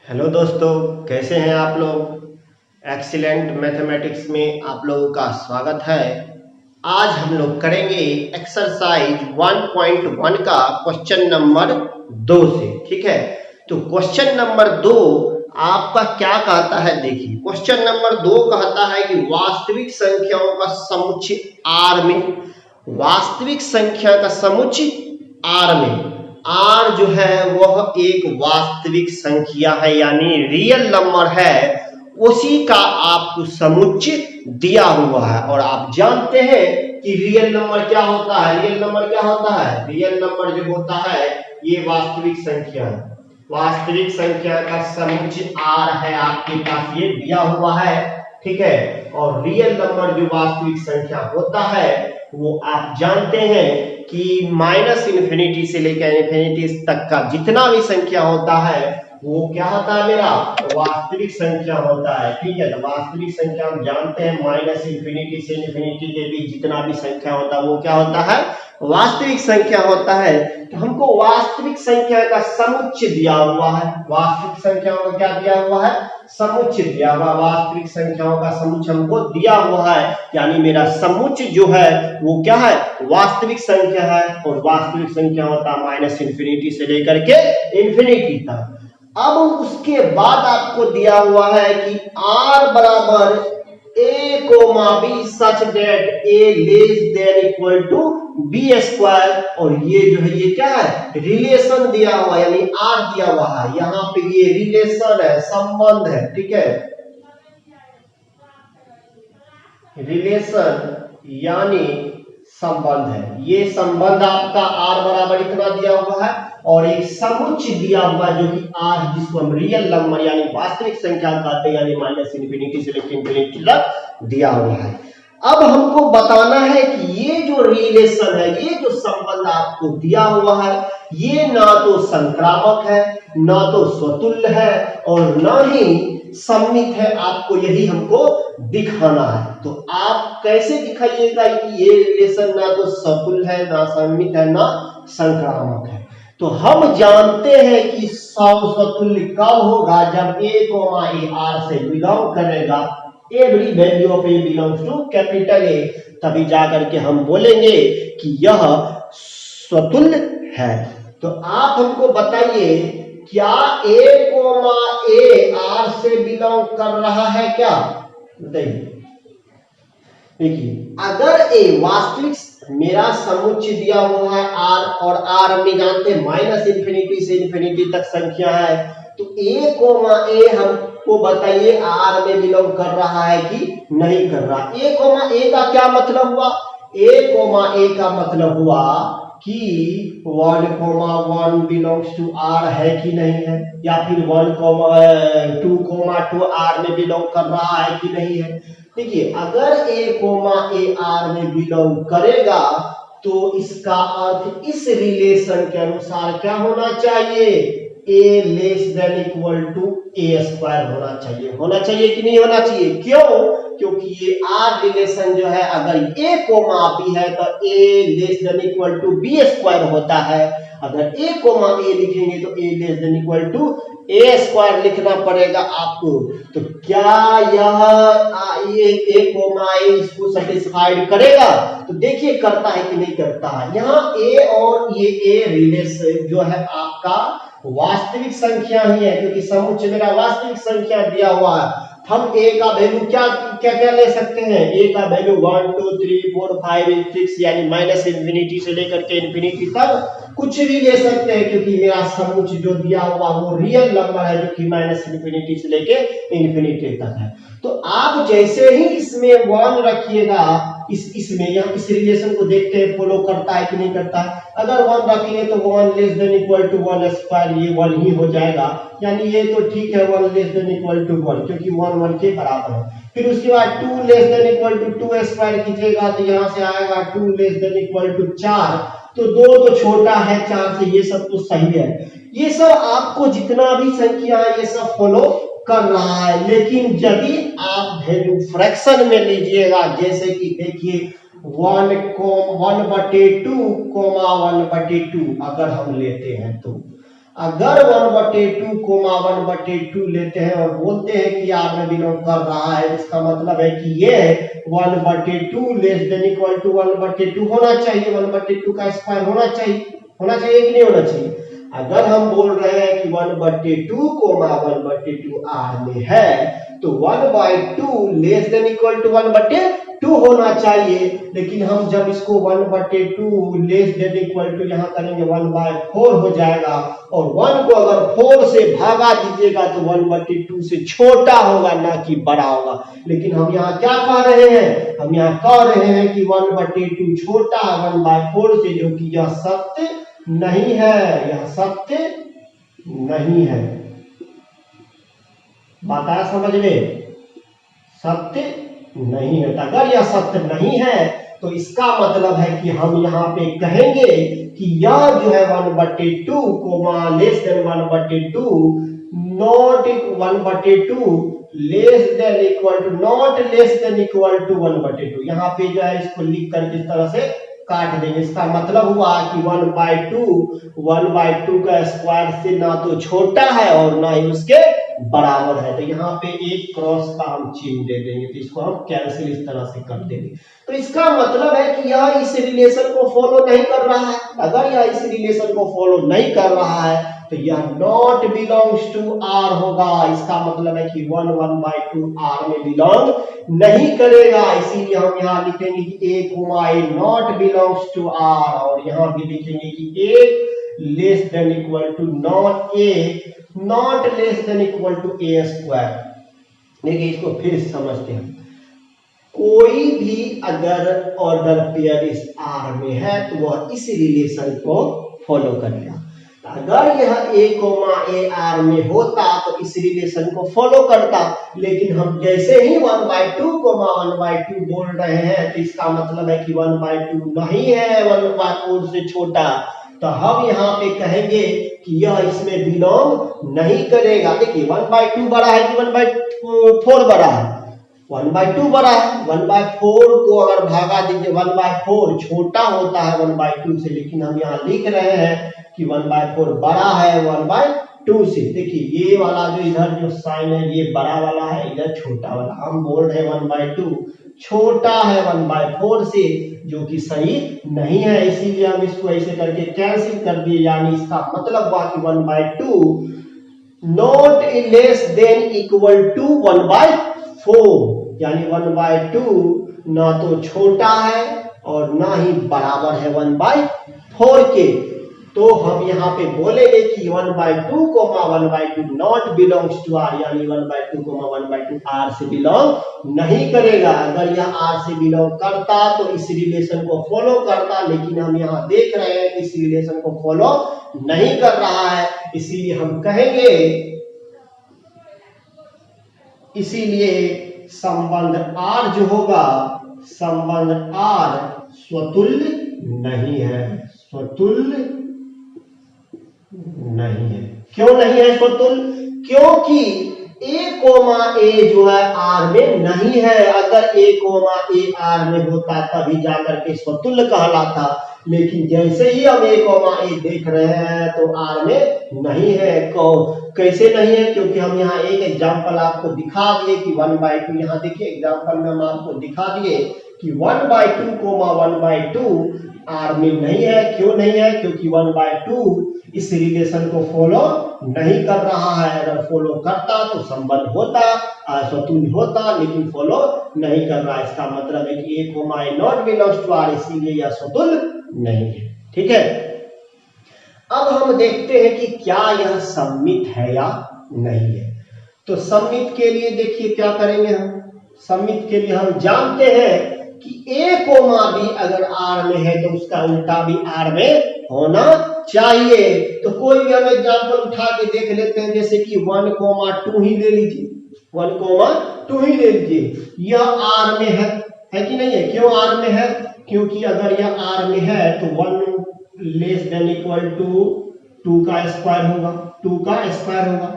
Hello दोस्तों, कैसे हैं आप लोग। एक्सीलेंट मैथमेटिक्स में आप लोगों का स्वागत है। आज हम लोग करेंगे एक्सरसाइज 1.1 का क्वेश्चन नंबर 2 से। ठीक है, तो क्वेश्चन नंबर 2 आपका क्या कहता है। देखिए, क्वेश्चन नंबर 2 कहता है कि वास्तविक संख्याओं का समुच्चय आर में, वास्तविक संख्या का समुच्चय आर में, आर जो है वह एक वास्तविक संख्या है यानी रियल नंबर है, उसी का आपको समुच्चय दिया हुआ है। और आप जानते हैं कि रियल नंबर क्या होता है। रियल नंबर क्या होता है? रियल नंबर जो होता है ये वास्तविक संख्या है। वास्तविक संख्या का समुच्चय आर है, आपके पास ये दिया हुआ है। ठीक है, और रियल नंबर जो वास्तविक संख्या होता है वो आप जानते हैं कि माइनस इन्फिनिटी से लेकर इन्फिनिटी तक का जितना भी संख्या होता है वो क्या होता है, मेरा वास्तविक संख्या होता है। ठीक है, तो वास्तविक संख्या हम जानते हैं माइनस इन्फिनिटी से इन्फिनिटी के बीच जितना भी संख्या होता है वो क्या होता है, वास्तविक संख्या होता है। तो हमको वास्तविक संख्या का समुच्चय दिया हुआ है। वास्तविक संख्याओं का क्या दिया हुआ है? समुच्चय दिया हुआ। वास्तविक संख्याओं का समुच्चय हमको दिया हुआ है, यानी मेरा समुच्चय जो है वो क्या है, वास्तविक संख्या है। और वास्तविक संख्या होता है माइनस इन्फिनिटी से लेकर के इन्फिनिटी तक। अब उसके बाद आपको दिया हुआ है कि r बराबर a comma b such that a less than equal to b square. और ये जो है ये क्या है, रिलेशन दिया हुआ, यानी r दिया हुआ है। यहाँ पे ये रिलेशन है, संबंध है। ठीक है, रिलेशन यानी संबंध है। ये संबंध आपका r बराबर इतना दिया हुआ है और एक समुच्चय दिया हुआ जो कि r, जिसको हम रियल नंबर यानी वास्तविक संख्या कहते हैं, यानी माइनस इन्फिनिटी से लेकर इन्फिनिटी तक दिया हुआ है। अब हमको बताना है कि ये जो रिलेशन है, ये जो संबंध आपको दिया हुआ है, ये ना तो संक्रामक है, ना तो स्वतुल्य है और ना ही सममित है। आपको यही हमको दिखाना है। तो आप कैसे दिखाइएगा कि ये रिलेशन ना तो स्वतुल्य है, ना सममित है, ना संक्रामक है। तो हम जानते हैं कि स्वतुल्य कब होगा, जब a कोमा a r से बिलोंग करेगा, every value of a belongs to capital A, तभी जाकर के हम बोलेंगे कि यह स्वतुल्य है। तो आप हमको बताइए, क्या a कोमा a r से बिलोंग कर रहा है क्या? बताइए। देखिए, अगर a वास्तविक, मेरा समुच्चय दिया हुआ है r, और r में जानते हैं माइनस इन्फिनिटी से इन्फिनिटी तक संख्या है, तो a कोमा a हमको बताइए r में बिलोंग कर रहा है कि नहीं कर रहा। a कोमा a का क्या मतलब हुआ? a कोमा a का मतलब हुआ कि 1 कोमा 1 बिलोंग्स टू r है कि नहीं है, या फिर 1 कोमा 2 कोमा 2 r में बिलोंग कर रहा है कि नहीं है। देखिए, अगर a कोमा a r में बिलोंग करेगा तो इसका अर्थ इस रिलेशन के अनुसार क्या होना चाहिए, a less than equal to a square होना चाहिए। होना चाहिए कि नहीं होना चाहिए? क्यों? क्योंकि ये r रिलेशन जो है, अगर a कोमा b है तो a less than equal to b square होता है। अगर a कोमा a लिखेंगे तो a less than equal to a square लिखना पड़ेगा आपको। तो क्या ये a कोमा a इसको सेटिस्फाइड करेगा? तो देखिए करता है कि नहीं करता है। यहाँ a और ये a रिलेशन जो है आपका वास्तविक संख्या ही है, क्योंकि समुच्चय मेरा वास्तविक संख्या दिया हुआ है। हम a का वैल्यू क्या क्या क्या ले सकते हैं? a का वैल्यू 1 2 3 4 5 6, यानी माइनस इन्फिनिटी से लेकर के इन्फिनिटी तक कुछ भी ले सकते हैं, क्योंकि मेरा समुच्चय जो दिया हुआ वो रियल नंबर है जो कि माइनस इन्फिनिटी से लेके इन्फिनिटी तक है। तो आप जैसे ही इसमें 1 रखिएगा, इसमें या इस रिलेशन को देखते हैं फॉलो करता है कि नहीं करता है। अगर 1 रखेंगे तो 1 less than equal to 1 square, ये 1 ही हो जाएगा, यानी ये तो ठीक है 1 लेस देन इक्वल टू 1, क्योंकि 1 1 के बराबर है। फिर उसके बाद 2 less than equal to 2 square कीजिएगा तो यहाँ से आएगा 2 लेस देन इक्वल टू 4, तो 2 तो छोटा है 4 से, ये सब तो सही है। ये सब आपको जितना भी संख्या है ये सब फॉलो कर रहा है। लेकिन यदि आप वैल्यू फ्रैक्शन में लीजिएगा, जैसे कि देखिए 1/2 कोमा 1/2 अगर हम लेते हैं तो अगर 1/2 कोमा 1/2 लेते हैं और बोलते हैं कि आर में बिलोंग कर रहा है, इसका मतलब है कि ये 1/2 लेस देन इक्वल टू 1/2 होना चाहिए, 1/2 का स्क्वायर होना चाहिए कि नहीं होना चाहिए। अगर हम बोल रहे हैं कि 1/2 कोमा 1/2 आर में है तो 1/2 लेस देन इक्वल टू 1/2 होना चाहिए, लेकिन हम जब इसको 1/2 लेस देन इक्वल टू यहाँ करेंगे 1/4 हो जाएगा, और 1 को अगर 4 से भागा दीजिएगा तो 1/2 से छोटा होगा ना कि बड़ा होगा। लेकिन हम यहाँ क्या कह रहे हैं, हम यहाँ कह रहे हैं कि 1/2 छोटा है 1/4 से, जो कि यह सत्य नहीं है, यह सत्य नहीं है। बात आया समझ में? सत्य नहीं है। अगर यह सत्य नहीं है तो इसका मतलब है कि हम यहाँ पे कहेंगे कि यह जो है 1/2 comma less than 1/2 not 1/2 less than equal to not less than equal to 1/2। यहाँ पे जो है इसको लिख करके इस तरह से काट देंगे। इसका मतलब हुआ कि 1/2 का स्क्वायर से ना तो छोटा है और ना ही उसके बराबर है, तो यहाँ पे एक क्रॉस का हम चिन्ह दे देंगे, तो इसको हम कैंसिल इस तरह से कर देंगे। तो इसका मतलब है कि यह इस रिलेशन को फॉलो नहीं कर रहा है। अगर यह इस रिलेशन को फॉलो नहीं कर रहा है तो यह नॉट बिलोंग्स टू आर होगा। इसका मतलब है कि 1/2 आर में बिलोंग नहीं करेगा, इसीलिए हम यहाँ लिखेंगे कि A comma A not belongs to R, और यहाँ भी लिखेंगे कि A less than equal to not less than equal to A square. देखिए इसको फिर समझते हैं। कोई भी अगर ऑर्डर पेयर इस आर में है तो वह इस रिलेशन को फॉलो करेगा। अगर यह a कोमा ए आर में होता तो इस रिलेशन को फॉलो करता, लेकिन हम जैसे ही 1/2 कोमा 1/2 बोल रहे हैं तो इसका मतलब है कि 1/2 नहीं है 1/4 से छोटा, तो हम यहाँ पे कहेंगे कि यह इसमें बिलोंग नहीं करेगा। देखिए 1/2 बड़ा है कि 1/4 बड़ा है? 1/2 बड़ा है। 1/4 को अगर भागा दीजिए 1/4 छोटा होता है 1/2 से, लेकिन हम यहाँ लिख रहे हैं कि 1/4 बड़ा है 1/2 से। देखिए ये वाला जो इधर जो साइन है ये बड़ा वाला है, इधर छोटा वाला। हम बोल रहे हैं 1/2 छोटा है 1/4 से, जो कि सही नहीं है, इसीलिए हम इसको ऐसे करके कैंसिल कर दिए। यानी इसका मतलब हुआ कि 1/2 not less than equal to 1/4, यानी 1/2 ना तो छोटा है और ना ही बराबर है 1/4 के। तो हम यहाँ पे बोलेंगे कि 1/2 comma 1/2 not belongs to R, यानी 1/2 कोमा 1/2 आर से बिलोंग नहीं करेगा। अगर यह आर से बिलोंग करता तो इस रिलेशन को फॉलो करता, लेकिन हम यहाँ देख रहे हैं कि इस रिलेशन को फॉलो नहीं कर रहा है, इसीलिए हम कहेंगे, इसीलिए संबंध आर जो होगा, संबंध आर स्वतुल्य नहीं है, स्वतुल्य नहीं है। क्यों नहीं है स्वतुल्य? क्योंकि ए कोमा ए जो है आर में नहीं है। अगर ए कोमा ए आर में होता तभी जाकर के स्वतुल्य कहलाता, लेकिन जैसे ही हम ए कोमा ए देख रहे हैं तो आर में नहीं है। कैसे नहीं है? क्योंकि हम यहाँ एक एग्जाम्पल आपको दिखा दिए कि 1/2, यहाँ देखिए एग्जाम्पल में हम आपको दिखा दिए कि 1/2 कोमा 1/2 आर में नहीं है। क्यों नहीं है? क्योंकि 1/2 इस रिलेशन को फॉलो नहीं कर रहा है। अगर फॉलो करता तो संबंध होता, स्वतुल्य होता, लेकिन फॉलो नहीं कर रहा है। इसका मतलब है कि A comma A not belongs to R, इसीलिए यह स्वतुल्य नहीं है। ठीक है, अब हम देखते हैं कि क्या यह सममित है या नहीं है। तो सममित के लिए देखिए क्या करेंगे हम। सममित के लिए हम जानते हैं कि ए कोमा बी अगर आर में है तो उसका उल्टा भी आर में होना चाहिए। तो कोई भी हम एग्जाम्पल उठा के देख लेते हैं, जैसे कि 1,2 ही ले लीजिए, 1,2 ही ले लीजिए। यह आर में है कि नहीं है? क्यों आर में है? क्योंकि अगर यह आर में है तो 1 लेस देन इक्वल टू 2 का स्क्वायर होगा, 2 का स्क्वायर होगा।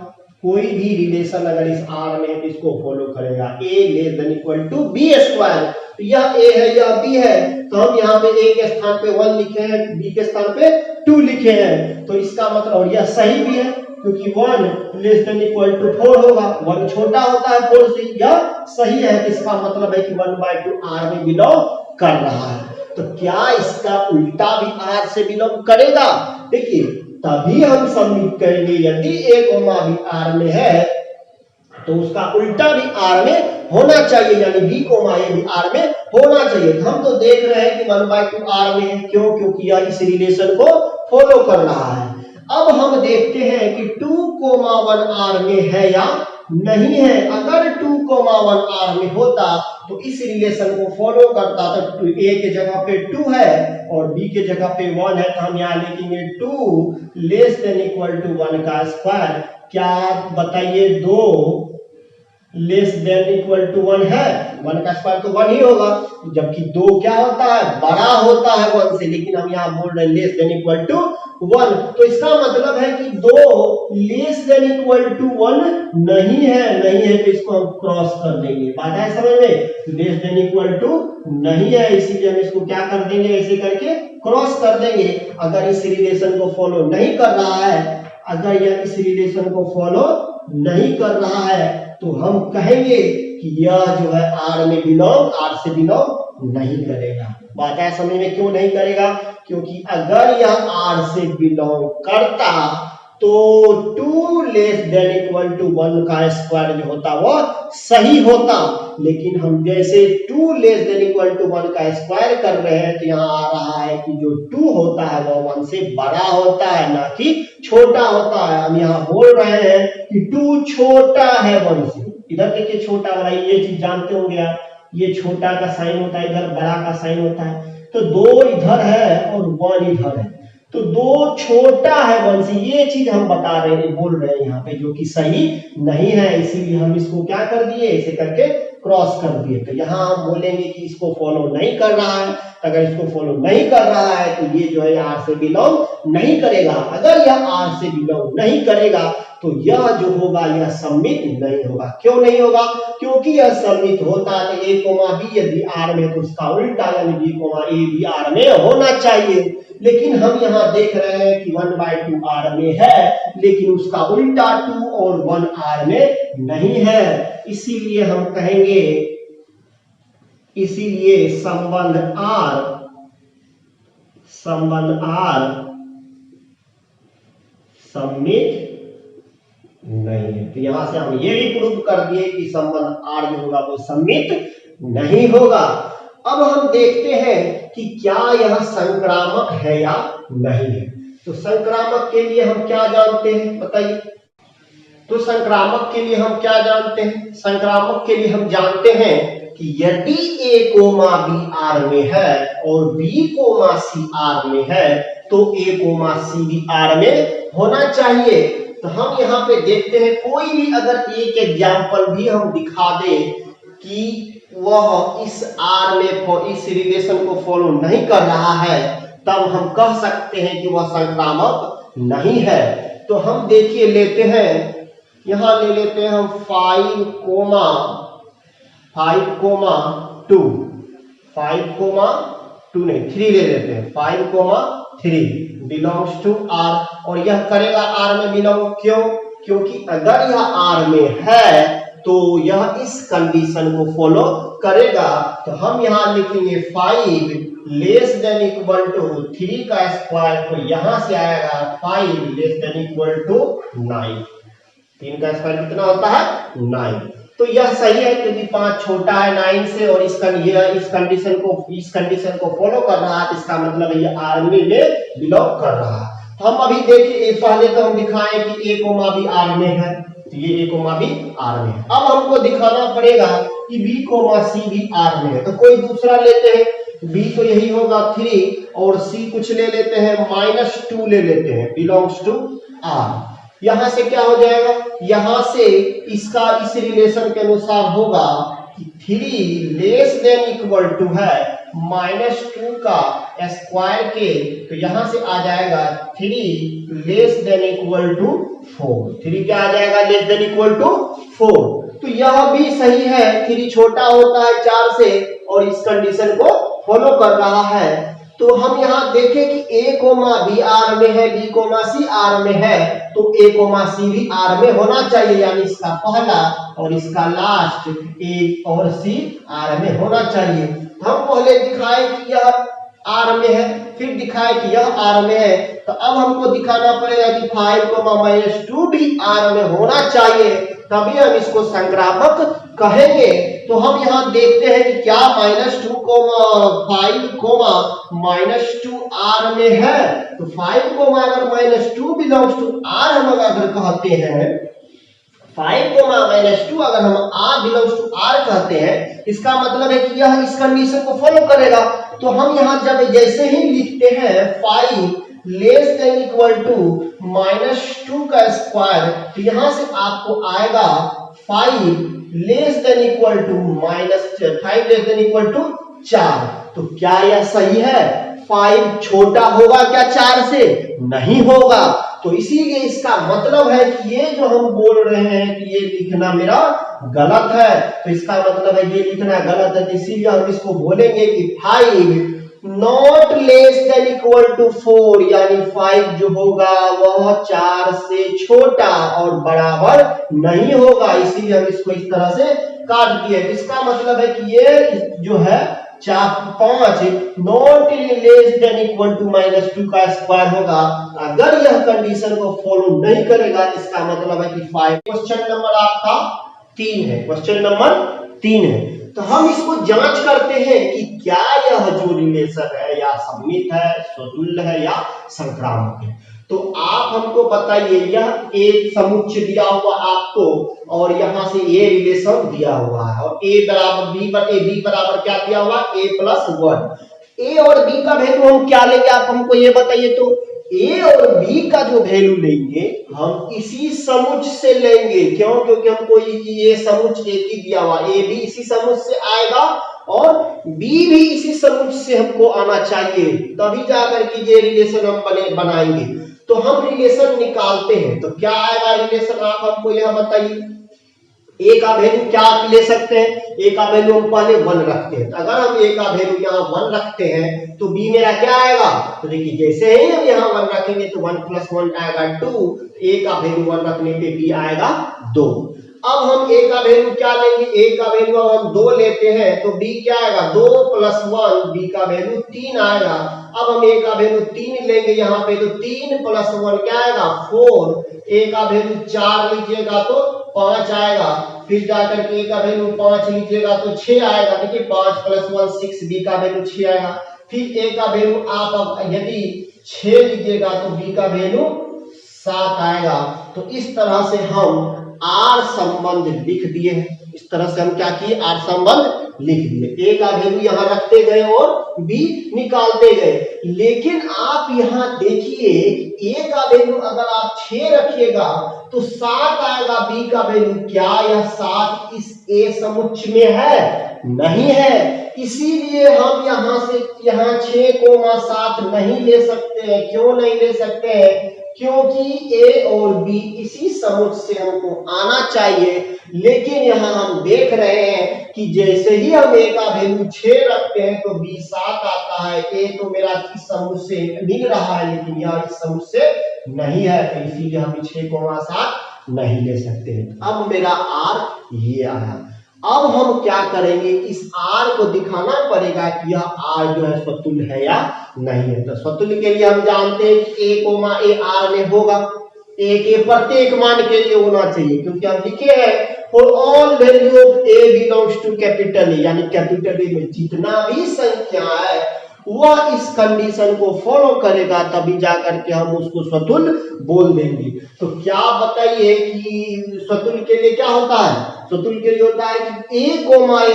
कोई भी रिलेशन अगर इस आर में है तो इसको फॉलो करेगा। A less than equal to B square, तो यह ए है यह बी है, तो हम यहाँ पे ए के स्थान पे 1 लिखे हैं, बी के स्थान पे 2 लिखे हैं, तो इसका मतलब, और यह सही भी है क्योंकि 1 लेस देन इक्वल टू 4 होगा, 1 छोटा होता है 4 से, यह सही है। तो इसका मतलब है कि 1/2 आर में बिलोंग कर रहा है। तो क्या इसका उल्टा भी आर से बिलोंग करेगा? देखिए तभी हम सबमिट करेंगे यदि ए कोमा भी आर में है तो उसका उल्टा भी आर में होना चाहिए, यानी बी कोमा ए भी आर में होना चाहिए। हम तो देख रहे हैं कि 1/2 आर में है, क्यों? क्योंकि यह इस रिलेशन को फॉलो कर रहा है। अब हम देखते हैं कि 2,1 आर में है या नहीं है। अगर 2,1 आर में होता तो इस रिलेशन को फॉलो करता, तो ए के जगह पे 2 है और बी के जगह पे 1 है, तो हम यहाँ लिखेंगे 2 लेस देन इक्वल टू 1 का स्क्वायर। क्या बताइए 2 लेस देन इक्वल टू 1 है, 1 का स्क्वायर तो 1 ही होगा, जबकि 2 क्या होता है? बड़ा होता है 1 से, लेकिन हम यहाँ बोल रहे हैं लेस देन इक्वल टू 1, तो इसका मतलब है कि 2 लेस देन इक्वल टू 1 नहीं है तो इसको हम क्रॉस कर देंगे। बात है समझ में? लेस देन इक्वल टू नहीं है, इसीलिए हम इसको क्या कर देंगे, ऐसे करके क्रॉस कर देंगे। अगर इस रिलेशन को फॉलो नहीं कर रहा है, अगर यह इस रिलेशन को फॉलो नहीं कर रहा है तो हम कहेंगे कि यह जो है आर से बिलोंग नहीं करेगा। बात है समझ में? क्यों नहीं करेगा? क्योंकि अगर यह आर से बिलोंग करता तो 2 लेस देन इक्वल टू 1 का स्क्वायर जो होता वह सही होता, लेकिन हम जैसे 2 लेस देन इक्वल टू 1 का स्क्वायर कर रहे हैं तो यहाँ आ रहा है कि जो 2 होता है वह 1 से बड़ा होता है, ना कि छोटा होता है। हम यहाँ बोल रहे हैं कि 2 छोटा है 1 से। इधर देखिए छोटा वाला, ये चीज जानते होंगे आप, ये छोटा का साइन होता है, इधर बड़ा का साइन होता है, तो 2 इधर है और 1 इधर है, तो 2 छोटा है 1 से, ये चीज हम बता रहे हैं, बोल रहे हैं यहाँ पे, जो कि सही नहीं है। इसीलिए हम इसको क्या कर दिए, ऐसे करके क्रॉस कर दिए। तो यहाँ हम बोलेंगे कि इसको फॉलो नहीं कर रहा है, अगर इसको फॉलो नहीं कर रहा है तो ये जो है आर से बिलोंग नहीं करेगा। अगर यह आर से बिलोंग नहीं करेगा तो यह जो होगा यह सबमिट नहीं होगा। क्यों नहीं होगा? क्योंकि यह सबमिट होता है ए कोमा बी यदि आर में तो उसका उल्टा यानी बी कोमा ए भी आर में होना चाहिए, लेकिन हम यहाँ देख रहे हैं कि 1/2 आर में है, लेकिन उसका उल्टा 2 और 1 आर में नहीं है। इसीलिए हम कहेंगे, इसीलिए संबंध आर सबमिट नहीं है। तो यहां से हम ये भी प्रूव कर दिए कि संबंध आर जो होगा वो सबमिट नहीं होगा। अब हम देखते हैं कि क्या यह संक्रामक है या नहीं है। तो संक्रामक के लिए हम क्या जानते हैं बताइए? तो संक्रामक के लिए हम क्या जानते हैं? संक्रामक के लिए हम जानते हैं कि यदि ए कोमा बी आर में है और बी कोमा सी आर में है तो ए कोमा सी भी आर में होना चाहिए। तो हम यहाँ पे देखते हैं, कोई भी अगर एक एग्जाम्पल भी हम दिखा दे कि वह इस आर में इस रिलेशन को फॉलो नहीं कर रहा है, तब हम कह सकते हैं कि वह संक्रामक नहीं है। तो हम देखिए लेते हैं, यहां ले लेते हैं हम 5, 2 नहीं 3 ले लेते हैं, 5, 3 बिलोंग्स टू आर, और यह करेगा आर में बिलोंग। क्यों? क्योंकि अगर यह आर में है तो यह इस कंडीशन को फॉलो करेगा। तो हम यहां लिखेंगे 5 लेस देन इक्वल टू 3 का स्क्वायर, तो यहां से आएगा 5 लेस देन इक्वल टू 9। 3 का स्क्वायर कितना होता है? 9। तो यह सही है क्योंकि 5 छोटा है 9 से और इस कंडीशन को फॉलो कर रहा है, तो इसका मतलब है ये आर में बिलोंग कर रहा है। हम अभी देखिए, पहले तो हम दिखाएं कि ए कोमा बी आर में है, तो ये ए कोमा बी आर में है। अब हमको दिखाना पड़ेगा कि बी कोमा सी भी आर में है, तो कोई दूसरा लेते हैं। बी तो यही होगा 3 और सी कुछ ले लेते हैं -2 ले लेते हैं, बिलोंग्स टू आर। यहां से क्या हो जाएगा? यहां से इसका इस रिलेशन के अनुसार होगा कि 3 लेस देन इक्वल टू है -2 का स्क्वायर के, तो यहां से आ जाएगा 3 लेस देन इक्वल टू 4। 3 क्या आ जाएगा? Less than equal to 4। तो यह भी सही है, 3 छोटा होता है 4 से और इस कंडीशन को फॉलो कर रहा है। तो हम यहाँ देखें कि a कोमा b आर में है, b कोमा c आर में है, तो a कोमा c भी आर में होना चाहिए, यानी इसका पहला और इसका लास्ट a और c आर में होना चाहिए। हम पहले दिखाए कि यह आर में है, फिर दिखाए कि यह आर में है, तो अब हमको दिखाना पड़ेगा कि 5 -2 भी आर में होना चाहिए, तभी हम इसको संक्रामक कहेंगे। तो हम यहाँ देखते हैं कि क्या -2, 5, -2 आर में है, तो 5 अगर -2 बिलोंग्स टू आर हम अगर कहते हैं, 5 -2 अगर हम आर बिलोंग्स टू आर कहते हैं, इसका मतलब है कि यह इस कंडीशन को फॉलो करेगा। तो हम यहाँ जब जैसे ही लिखते हैं 5 लेस देन इक्वल टू -2 का स्क्वायर, तो यहां से आपको आएगा 5 less than equal to -5 less than equal to 4। तो क्या यह सही है? 5 छोटा होगा क्या 4 से? नहीं होगा। तो इसीलिए इसका मतलब है कि ये जो हम बोल रहे हैं कि ये लिखना मेरा गलत है, तो इसका मतलब है ये लिखना गलत है, तो इसीलिए हम इसको बोलेंगे कि 5 not less than equal to 4, यानी 5 जो होगा वह 4 से छोटा और बराबर नहीं होगा, इसीलिए हम इसको इस तरह से काट दिए। इसका मतलब है कि ये जो है 5 not less than equal to -2 का स्क्वायर होगा। अगर यह कंडीशन को फॉलो नहीं करेगा, इसका मतलब है कि 5। क्वेश्चन नंबर आपका 3 है, क्वेश्चन नंबर 3 है। तो हम इसको जांच करते हैं कि क्या यह जो रिलेशन है या सममित है, स्वतुल्य है या संक्रामक है। तो आप हमको बताइए, यह एक समुच्चय दिया हुआ आपको और यहां से ये रिलेशन दिया हुआ है और a बराबर b बराबर क्या दिया हुआ? a+1। a और b का वैल्यू हम क्या लेंगे, आप हमको ये बताइए। तो a और b का जो वैल्यू लेंगे हम इसी समुच्चय से लेंगे। क्यों? क्योंकि हमको ये समुच्चय एक ही दिया हुआ, a भी इसी समुच्चय से आएगा और b भी इसी समुच्चय से हमको आना चाहिए, तभी जाकर के ये रिलेशन हम बनाएंगे। तो हम रिलेशन निकालते हैं, तो क्या आएगा रिलेशन, आप हमको यह बताइए। a का वैल्यू क्या ले सकते हैं? a का वैल्यू हम पहले 1 रखते हैं, तो अगर हम a का वैल्यू यहाँ 1 रखते हैं तो b मेरा क्या आएगा? तो देखिए जैसे ही हम यहाँ 1 रखेंगे तो 1 + 1 आएगा 2, a का वैल्यू 1 रखने पे b आएगा 2। अब हम a का वैल्यू क्या लेंगे? a का वैल्यू हम 2 लेते हैं तो b क्या आएगा? 2 + 1, b का वैल्यू 3 आएगा। अब हम a का वैल्यू 3 लेंगे यहाँ पे, तो 3 + 1 क्या आएगा? 4। a का वैल्यू 4 लीजिएगा तो 5 आएगा, फिर जाकर के a का वैल्यू 5 लीजिएगा तो 6 आएगा। देखिए 5 + 1 6, b का वैल्यू 6 आएगा। फिर a का वैल्यू आप यदि 6 लीजिएगा तो b का वैल्यू 7 आएगा। तो इस तरह से हम आर संबंध लिख दिए हैं। इस तरह से हम क्या किए? आर संबंध लिख दिए। a का वैल्यू यहाँ रखते गए और b निकालते गए। लेकिन आप यहाँ देखिए a का वैल्यू अगर आप 6 रखिएगा तो 7 आएगा, b का वैल्यू क्या यह 7 इस a समुच्चय में है? नहीं है। इसीलिए हम यहाँ से यहाँ 6,7 नहीं ले सकते हैं। क्यों नहीं ले सकते हैं? क्योंकि a और b इसी समुच्चय से हमको आना चाहिए। लेकिन यहाँ हम देख रहे हैं कि जैसे ही हम a का वैल्यू 6 रखते हैं तो b 7 आता है। a तो मेरा इस समुच्चय से मिल रहा है लेकिन यह इस समुच्चय से नहीं है, तो इसीलिए हम 6,7 नहीं ले सकते हैं। अब मेरा r ये आया। अब हम क्या करेंगे? इस r को दिखाना पड़ेगा कि यह r जो है स्वतुल्य है या नहीं है। तो स्वतुल्य के लिए हम जानते हैं कि a, r में होगा, a के प्रत्येक मान के लिए होना चाहिए, क्योंकि हम लिखे हैं for all value of a belongs to capital A, यानी कैपिटल A में जितना भी संख्या है वह इस कंडीशन को फॉलो करेगा, तभी जाकर के हम उसको स्वतुल्य बोल देंगे। तो क्या बताइए कि स्वतुल्य के लिए क्या होता है? स्वतुल्य के लिए होता है कि a,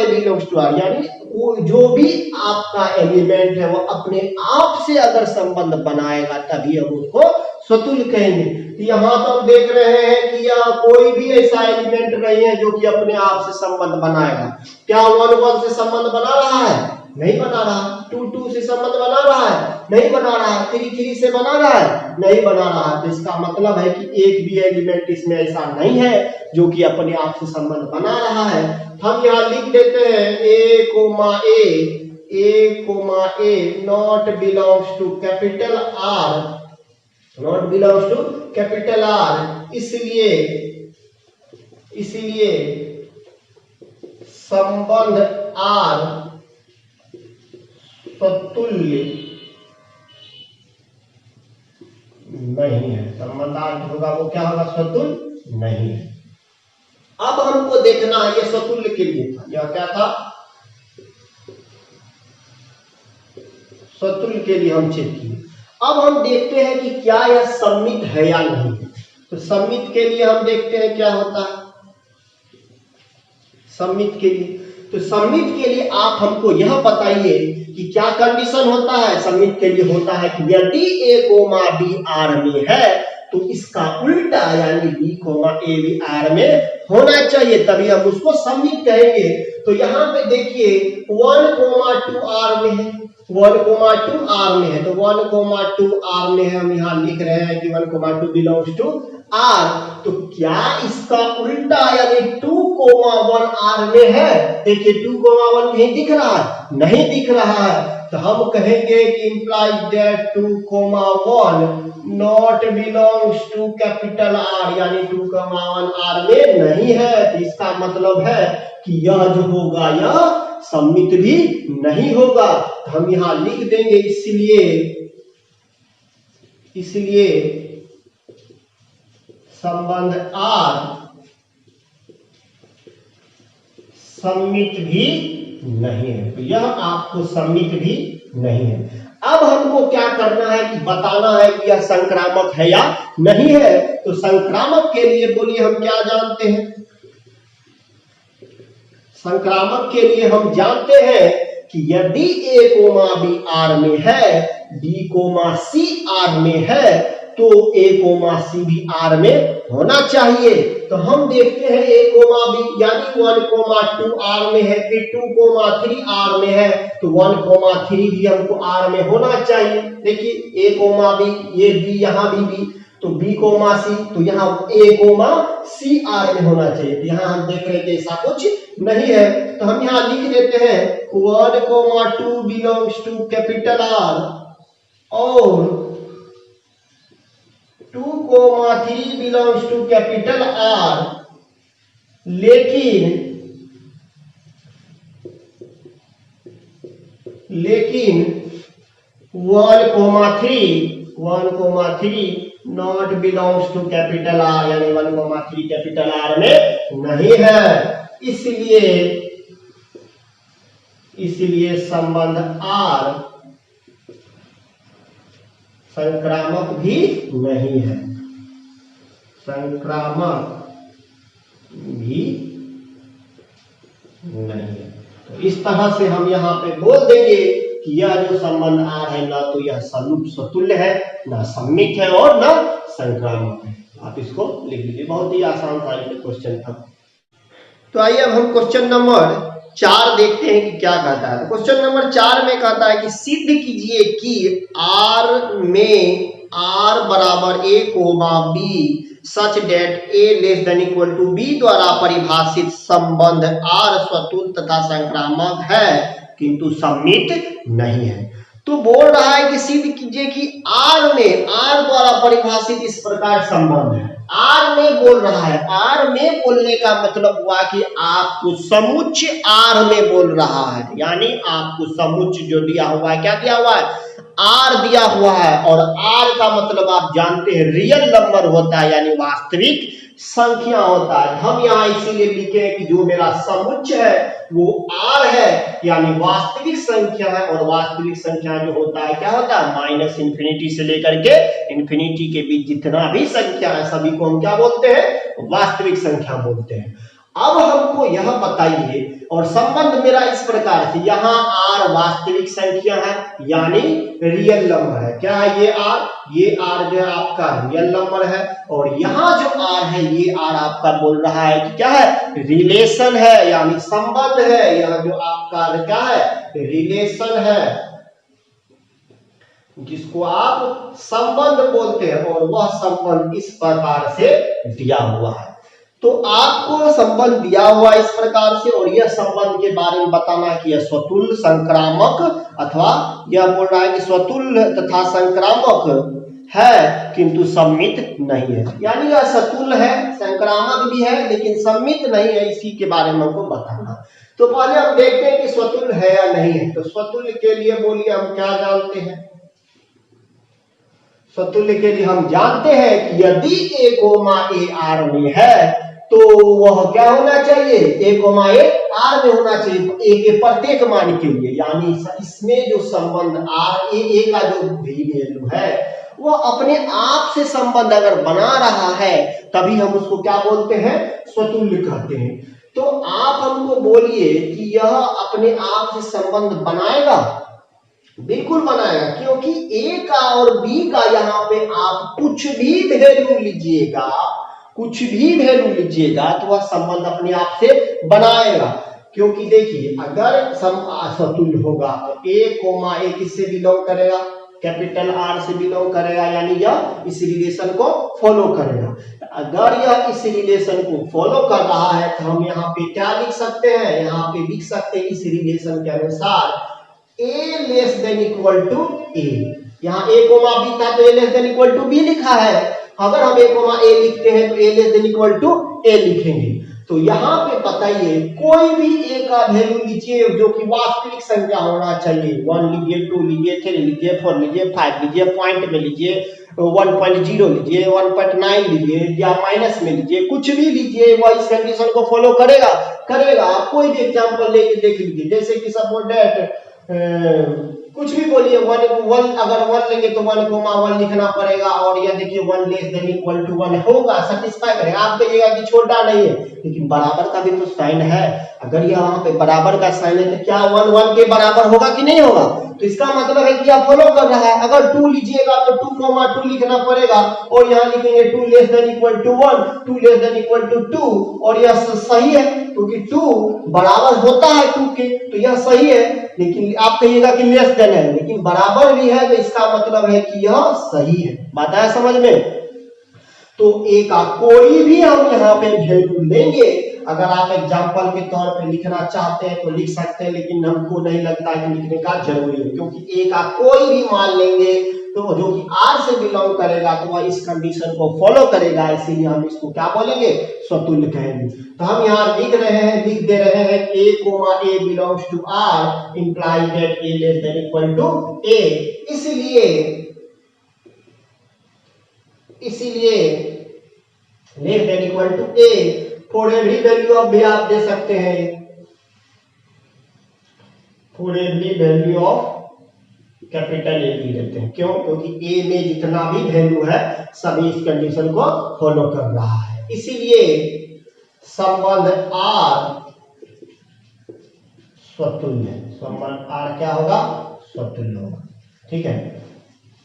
बिलोंग्स टू r, यानी वो जो भी आपका एलिमेंट है वो अपने आप से अगर संबंध बनाएगा तभी हम उसको स्वतुल्य कहेंगे। यहाँ तो हम देख रहे हैं कि यहाँ कोई भी ऐसा एलिमेंट नहीं है जो कि अपने आप से संबंध बनाएगा। क्या 1 1 से संबंध बना रहा है? नहीं बना रहा। 2 2 से संबंध बना रहा है, नहीं बना रहा है। 3 3 से बना रहा है, नहीं बना रहा है। तो इसका मतलब है कि एक भी एलिमेंट इसमें ऐसा नहीं है जो कि अपने आप से संबंध बना रहा है। हम यहाँ लिख देते हैं a, not belongs to capital R, not belongs to capital R। इसलिए संबंध R स्वतुल्य नहीं है। संबंध R होगा वो क्या होगा? स्वतुल्य नहीं है। अब हमको देखना है, ये स्वतुल्य के लिए था, यह क्या था? स्वतुल्य के लिए हम चेक किए। अब हम देखते हैं कि क्या यह सममित है या नहीं है। तो सममित के लिए हम देखते हैं क्या होता है सममित के लिए। तो सममित के लिए आप हमको यह बताइए कि क्या कंडीशन होता है। सममित के लिए होता है कि यदि a, b R में है तो इसका उल्टा यानी b, a भी R में होना चाहिए, तभी हम उसको सममित कहेंगे। तो यहाँ पे देखिए 1, 2 R में है, 1, 2 R में है। तो 1, 2 R में है, हम यहाँ लिख रहे हैं कि 1, 2 बिलोंग्स टू R। तो क्या इसका उल्टा यानी 2, 1 R में है? देखिए 2, 1 कहीं दिख रहा है? नहीं दिख रहा है। तो हम कहेंगे कि implies that 2, 1 not belongs to capital R, यानी 2, 1 R में नहीं है। तो इसका मतलब है कि यह जो होगा यह सममित भी नहीं होगा। तो हम यहाँ लिख देंगे इसलिए संबंध R सममित भी नहीं है। तो यह आपको सममित भी नहीं है। अब हमको क्या करना है कि बताना है कि यह संक्रामक है या नहीं है। तो संक्रामक के लिए बोलिए हम क्या जानते हैं? संक्रामक के लिए हम जानते हैं कि यदि a, b R में है, b, c R में है, तो a, c भी R में होना चाहिए। तो हम देखते हैं a, b यानी 1, 2 R में है, फिर 2, 3 R में है, तो 1, 3 भी हमको R में होना चाहिए। देखिए a, b, ये b यहाँ भी b, तो b, c, तो यहाँ a, c R में होना चाहिए। तो यहाँ हम देख रहे हैं कि ऐसा कुछ नहीं है। तो हम यहाँ लिख देते हैं 1, 2 बिलोंग्स टू कैपिटल R और 2, 3 बिलोंग्स टू कैपिटल R, लेकिन 1, 3 not belongs to capital R, यानी 1, 3 कैपिटल R में नहीं है। इसलिए संबंध R संक्रामक भी नहीं है, संक्रामक भी नहीं है। तो इस तरह से हम यहाँ पे बोल देंगे कि यह जो संबंध R है ना तो यह स्वतुल्य है, ना सममित है और ना संक्रामक है। आप इसको लिख लीजिए, बहुत ही आसान था ये क्वेश्चन था। तो आइए अब हम क्वेश्चन नंबर 4 देखते हैं कि क्या कहता है। तो क्वेश्चन नंबर 4 में कहता है कि सिद्ध कीजिए कि R में R बराबर a, b such that a less than equal to b द्वारा परिभाषित संबंध R स्वतुल्य तथा संक्रामक है किंतु सममित नहीं है। तो बोल रहा है कि सिद्ध कीजिए कि R में R द्वारा परिभाषित इस प्रकार संबंध है। R में बोल रहा है, R में बोलने का मतलब हुआ कि आपको समुच्चय R में बोल रहा है, यानी आपको समुच्चय जो दिया हुआ है, क्या दिया हुआ है? R दिया हुआ है। और R का मतलब आप जानते हैं रियल नंबर होता है, यानी वास्तविक संख्या होता है। हम यहाँ इसीलिए लिखे हैं कि जो मेरा समुच्चय है वो R है, यानी वास्तविक संख्या है। और वास्तविक संख्या जो होता है क्या होता है? माइनस इंफिनिटी से लेकर के इंफिनिटी के बीच जितना भी संख्या है सभी को हम क्या बोलते हैं? वास्तविक संख्या बोलते हैं। अब हमको यह बताइए, और संबंध मेरा इस प्रकार प्रकार से यहाँ आर वास्तविक संख्या है यानी रियल नंबर है। क्या है ये आर जो है आपका रियल नंबर है, और यहाँ जो आर है ये आर आपका बोल रहा है कि क्या है, रिलेशन है यानी संबंध है। यहाँ जो आपका क्या है, रिलेशन है, जिसको आप संबंध बोलते हैं, और वह संबंध इस प्रकार से दिया हुआ है। तो आपको संबंध दिया हुआ इस प्रकार से, और यह संबंध के बारे में बताना है कि यह स्वतुल्य संक्रामक, अथवा यह बोल रहा है कि स्वतुल्य तथा संक्रामक है किंतु सम्मित नहीं है। यानी यह स्वतुल्य है, संक्रामक भी है, लेकिन सम्मित नहीं है, इसी के बारे में हमको बताना। तो पहले हम देखते हैं कि स्वतुल्य है या नहीं है। तो स्वतुल्य के लिए बोलिए हम क्या जानते हैं। स्वतुल्य के लिए हम जानते हैं कि यदि a कोमा a r में है तो वह क्या होना चाहिए, a कोमा a r में होना चाहिए a के प्रत्येक मान के लिए। यानी इसमें जो संबंध r a का जो भी वैल्यू है वह अपने आप से संबंध अगर बना रहा है तभी हम उसको क्या बोलते हैं, स्वतुल्य कहते हैं। तो आप हमको बोलिए कि यह अपने आप से संबंध बनाएगा, बिल्कुल बनाएगा, क्योंकि a का और b का यहाँ पे आप कुछ भी वैल्यू लीजिएगा, कुछ भी वैल्यू लीजिएगा तो वह संबंध अपने आप से बनाएगा। क्योंकि देखिए अगर स्वतुल्य होगा तो a कोमा a किससे बिलोंग करेगा, कैपिटल R से बिलोंग करेगा, यानी यह इस रिलेशन को फॉलो करेगा। अगर यह इस रिलेशन को फॉलो कर रहा है तो हम यहाँ पे क्या लिख सकते हैं, यहाँ पे लिख सकते हैं इस रिलेशन के अनुसार a less than equal to a। यहाँ a कोमा b था तो a less than equal to b लिखा है। अगर हम a कोमा a लिखते हैं तो a less than equal to a लिखेंगे। तो यहाँ पे बताइए कोई भी a का वैल्यू लीजिए जो कि वास्तविक संख्या होना चाहिए। 1 लीजिए, 2 लीजिए, 3 लीजिए, 4 लीजिए, 5 लीजिए, पॉइंट में लीजिए, 1.0 लीजिए, 1.9 लीजिए, या माइनस में लीजिए, कुछ भी लीजिए, वह इस कंडीशन को फॉलो करेगा। आप कोई भी एग्जांपल लेके देख लीजिए, जैसे कि सपोज दैट कुछ भी बोलिए, वन अगर 1 लेंगे तो 1 कोमा 1 लिखना पड़ेगा, और यह देखिए 1 लेस देन इक्वल टू 1 होगा, सेटिस्फाई करेगा। आप कहिएगा कि छोटा नहीं है, लेकिन बराबर का भी तो साइन है। अगर यह वहां पे बराबर का साइन है तो क्या 1 1 के बराबर होगा कि नहीं होगा? तो इसका मतलब है कि यह फॉलो कर रहा है। अगर 2 लीजिएगा तो 2 कोमा 2 लिखना पड़ेगा, और यहाँ लिखेंगे 2 less than equal to 1, 2 less than equal to 2, और यह सही है क्योंकि 2 बराबर होता है 2 के, तो यह सही है। लेकिन आप कहिएगा कि लेस देन है, लेकिन बराबर भी है, तो इसका मतलब है कि यह सही है। बात आया समझ में? तो a का कोई भी हम यहाँ पे वैल्यू लेंगे, अगर आप एग्जांपल के तौर पे लिखना चाहते हैं तो लिख सकते हैं, लेकिन हमको नहीं लगता कि लिखने का जरूरी है, क्योंकि a का कोई भी मान लेंगे तो जो कि r से बिलोंग करेगा तो वह इस कंडीशन को फॉलो करेगा, इसीलिए हम इसको क्या बोलेंगे, स्वतुल्य कहेंगे। तो हम यहाँ लिख दे रहे हैं a comma a belongs to r imply that a less than equal to a। इसीलिए less than equal to a for every value of भी आप दे सकते हैं, for every value of capital A भी देते हैं। क्यों? क्योंकि a में जितना भी वैल्यू है सभी इस कंडीशन को फॉलो कर रहा है। इसीलिए संबंध R स्वतुल्य है। संबंध R क्या होगा? स्वतुल्य होगा। ठीक है,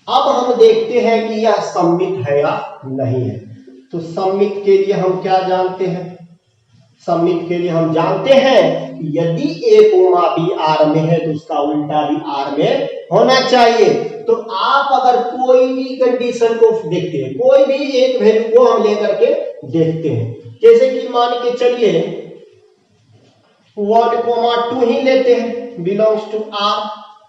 अब हम देखते हैं कि यह सम्मित है या नहीं है। तो सम्मित के लिए हम क्या जानते हैं? सम्मित के लिए हम जानते हैं कि यदि a कोमा b R में है तो उसका उल्टा भी R में होना चाहिए। तो आप अगर कोई भी कंडीशन को देखते हैं, कोई भी एक वैल्यू को हम लेकर के देखते हैं, जैसे कि मान के चलिए 1 कोमा 2 ही लेते हैं, belongs to R,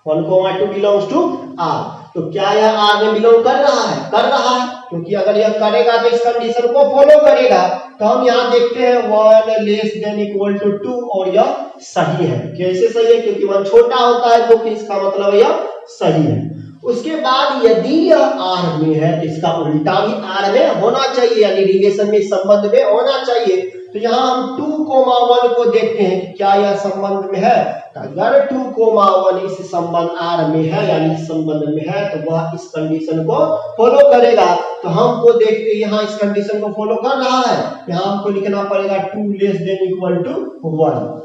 1 comma 2 belongs to R। तो क्या यह R में बिलोंग कर रहा है? कर रहा है, क्योंकि अगर यह करेगा तो इस कंडीशन को फॉलो करेगा। तो हम यहाँ देखते हैं 1 लेस देन इक्वल टू 2, और यह सही है। कैसे सही है? क्योंकि 1 छोटा होता है तो फिर इसका मतलब यह सही है। उसके बाद यदि यह R में है तो इसका उल्टा भी R में होना चाहिए, यानी रिलेशन में, संबंध में होना चाहिए। तो यहाँ हम 2,1 को देखते हैं कि क्या यह संबंध में है। तो अगर 2,1 इस संबंध R में है यानी इस संबंध में है तो वह इस कंडीशन को फॉलो करेगा। तो हमको देखते यहाँ इस कंडीशन को फॉलो कर रहा है, यहाँ हमको लिखना पड़ेगा 2 < = 1,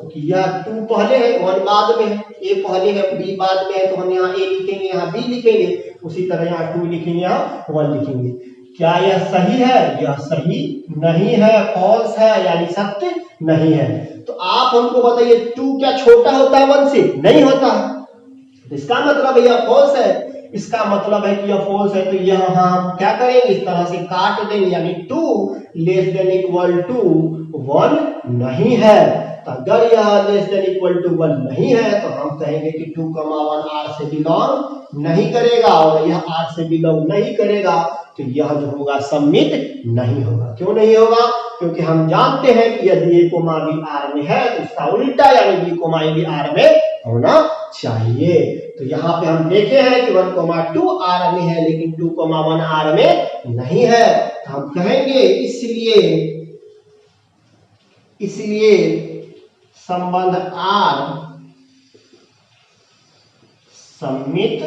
क्योंकि यह 2 पहले है 1 बाद में है, A पहले है B बाद में है, तो हम यहाँ A लिखेंगे यहाँ B लिखेंगे, उसी तरह यहाँ 2 लिखेंगे यहाँ 1 लिखेंगे। क्या यह सही है? यह सही नहीं है, फॉल्स है यानी सत्य नहीं है। तो आप हमको बताइए 2 क्या छोटा होता है 1 से? नहीं होता है, तो इसका मतलब यह फॉल्स है। इसका मतलब है कि यह फॉल्स है, तो यहाँ हम क्या करेंगे, इस तरह से काट देंगे, यानी 2 < = 1 नहीं है। तो अगर यह < 1 नहीं है तो हम कहेंगे कि 2,1 R से बिलोंग नहीं करेगा, और यह R से बिलोंग नहीं करेगा तो यह जो होगा सम्मित नहीं होगा। क्यों नहीं होगा? क्योंकि हम जानते हैं कि यदि A, B R में है तो उसका उल्टा यानी B, A भी R में होना चाहिए। तो यहाँ पे हम देखे हैं कि 1,2 R में है लेकिन 2,1 R में नहीं है, तो हम कहेंगे इसलिए संबंध R सम्मित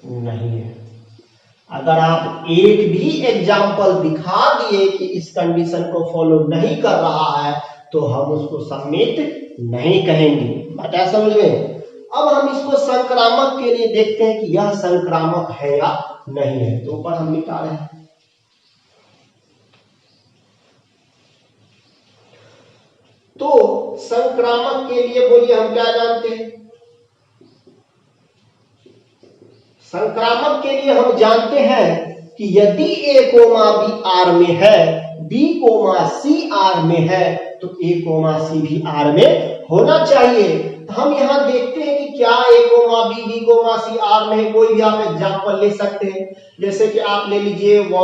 नहीं है। अगर आप एक भी एग्जाम्पल दिखा दिए कि इस कंडीशन को फॉलो नहीं कर रहा है तो हम उसको सम्मित नहीं कहेंगे। बात है समझ में? अब हम इसको संक्रामक के लिए देखते हैं कि यह संक्रामक है या नहीं है। तो ऊपर हम मिटा रहे हैं। तो संक्रामक के लिए बोलिए हम क्या जानते हैं? संक्रामक के लिए हम जानते हैं कि यदि A, B R में है, B, C R में है तो A, C भी R में होना चाहिए। तो हम यहाँ देखते हैं कि क्या A, B, C R में है। कोई भी आप एग्जाम्पल ले सकते हैं, जैसे कि आप ले लीजिए 1,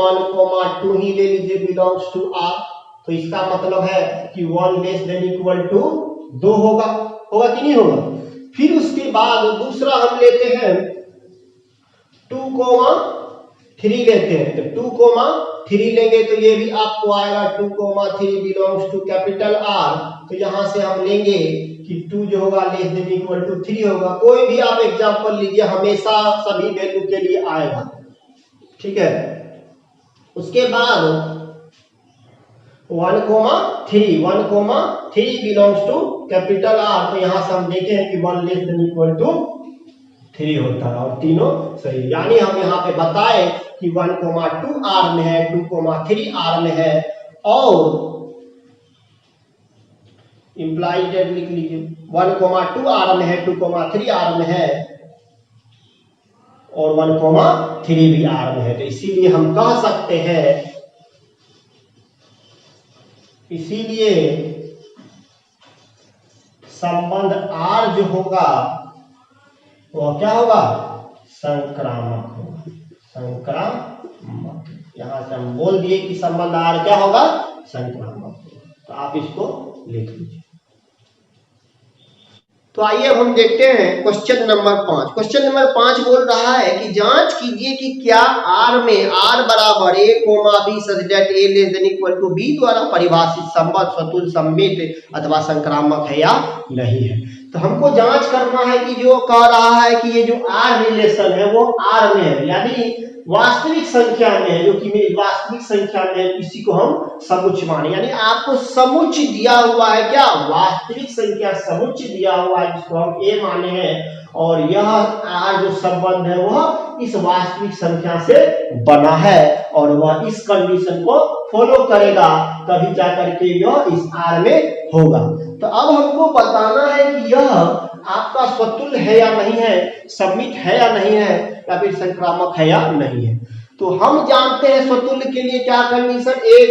2 ही ले लीजिए बिलोंग्स टू R, तो इसका मतलब है कि 1 < 2 होगा कि नहीं होगा। फिर उसके बाद दूसरा हम लेते हैं 2,3 लेते हैं, तो 2,3 लेंगे तो ये भी आपको आएगा 2,3 बिलोंग्स टू R। तो यहां से हम लेंगे कि 2 जो होगा < 3 होगा। कोई भी आप एग्जांपल लीजिए, हमेशा सभी वैल्यू के लिए आएगा, ठीक है। उसके बाद 1,3 बिलोंग्स टू R, तो यहां से हम देखें कि 1 < 3 होता है और तीनों सही, यानी हम यहाँ पे बताए कि 1,2 R में है, 2,3 R में है, और इम्प्लाइड लिख लीजिए 1,2 R में है, 2,3 R में है और 1,3 भी R में है। तो इसीलिए हम कह सकते हैं, इसीलिए संबंध R जो होगा वो क्या होगा? संक्रामक होगा, संक्रामक। यहां से हम बोल दिए कि संबंध R क्या होगा? संक्रामक होगा। तो आप इसको लिख लीजिए। तो आइए अब हम देखते हैं क्वेश्चन नंबर 5। क्वेश्चन नंबर 5 बोल रहा है कि जांच कीजिए कि क्या R में R बराबर A, B such that A < B द्वारा परिभाषित संबंध स्वतुल्य सम्मित अथवा संक्रामक है या नहीं है। तो हमको जांच करना है कि जो कह रहा है कि ये जो R रिलेशन है वो R में है, यानी वास्तविक संख्या में है, जो कि वास्तविक संख्या में है, इसी को हम समुच्चय माने। यानी आपको समुच्चय दिया हुआ है, क्या वास्तविक संख्या समुच्चय दिया हुआ है जिसको हम A माने हैं, और यह R जो संबंध है वह इस वास्तविक संख्या से बना है और वह इस कंडीशन को फॉलो करेगा, तभी जाकर के यह इस R में होगा। तो अब हमको बताना है कि यह आपका स्वतुल्य है या नहीं है, सम्मित है या नहीं है, या फिर संक्रामक है या नहीं है। तो हम जानते हैं स्वतुल्य के लिए क्या कंडीशन, A,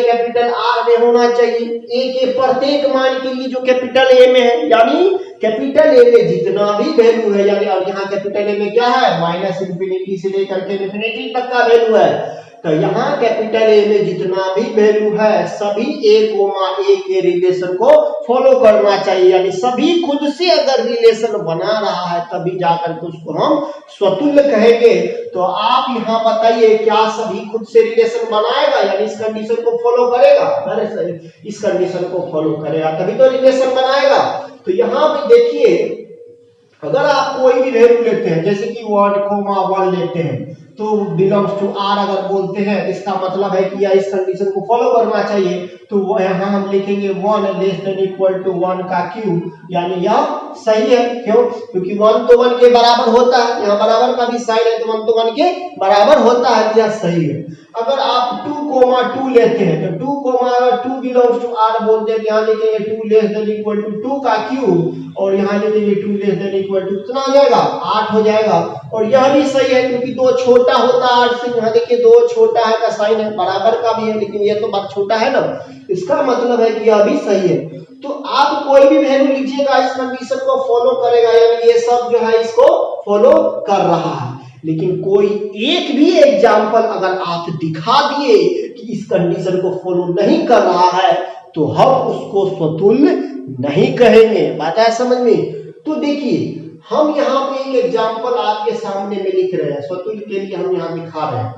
कैपिटल R में होना चाहिए। A के प्रत्येक मान के लिए जो कैपिटल A में है, यानी कैपिटल A में जितना भी वैल्यू है, यानी अब यहाँ कैपिटल A में क्या है, -∞ से लेकर के ∞ तक का वैल्यू है, तो यहाँ कैपिटल ए में जितना भी वैल्यू है सभी a कोमा a के रिलेशन को फॉलो करना चाहिए, यानी सभी खुद से अगर रिलेशन बना रहा है तभी जाकर के उसको हम स्वतुल्य कहेंगे। तो आप यहाँ बताइए क्या सभी खुद से रिलेशन बनाएगा, यानी इस कंडीशन को फॉलो करेगा? अरे इस कंडीशन को फॉलो करेगा तभी तो रिलेशन बनाएगा। तो यहाँ पे देखिए अगर आप कोई भी वैल्यू लेते हैं जैसे कि 1,1 लेते हैं तो बिलोंग्स टू आर अगर बोलते हैं इसका मतलब है कि या इस कंडीशन को फॉलो करना चाहिए। तो यहाँ हम लिखेंगे 1 लेस देन इक्वल टू 1 का क्यूब, यानी यह सही है। क्यों? क्योंकि 1 तो 1 के बराबर होता है, यहाँ बराबर का भी साइन है तो 1 तो 1 के बराबर होता है, यह सही है। अगर आप 2,2 लेते हैं तो 2 बिलोंग्स टू आर बोलते हैं, यहाँ लिखेंगे 2 लेस देन इक्वल टू 2 का क्यूब और यहाँ लिखेंगे 2 लेस देन इक्वल टू कितना हो जाएगा? 8 हो जाएगा। और यह भी सही है क्योंकि 2 छोटा होता है 8 से, यहाँ देखिए 2 छोटा है का साइन है, बराबर का भी है लेकिन यह तो बात छोटा है ना, इसका मतलब है कि यह भी सही है। तो आप कोई भी वैल्यू लीजिएगा इस कंडीशन को फॉलो करेगा, यानी ये सब जो है इसको फॉलो कर रहा है। लेकिन कोई एक भी एग्जाम्पल अगर आप दिखा दिए कि इस कंडीशन को फॉलो नहीं कर रहा है तो हम उसको स्वतुल्य नहीं कहेंगे। बात है समझ में? तो देखिए हम यहाँ पे एक एग्जाम्पल आपके सामने में लिख रहे हैं, स्वतुल्य के लिए हम यहाँ दिखा रहे हैं।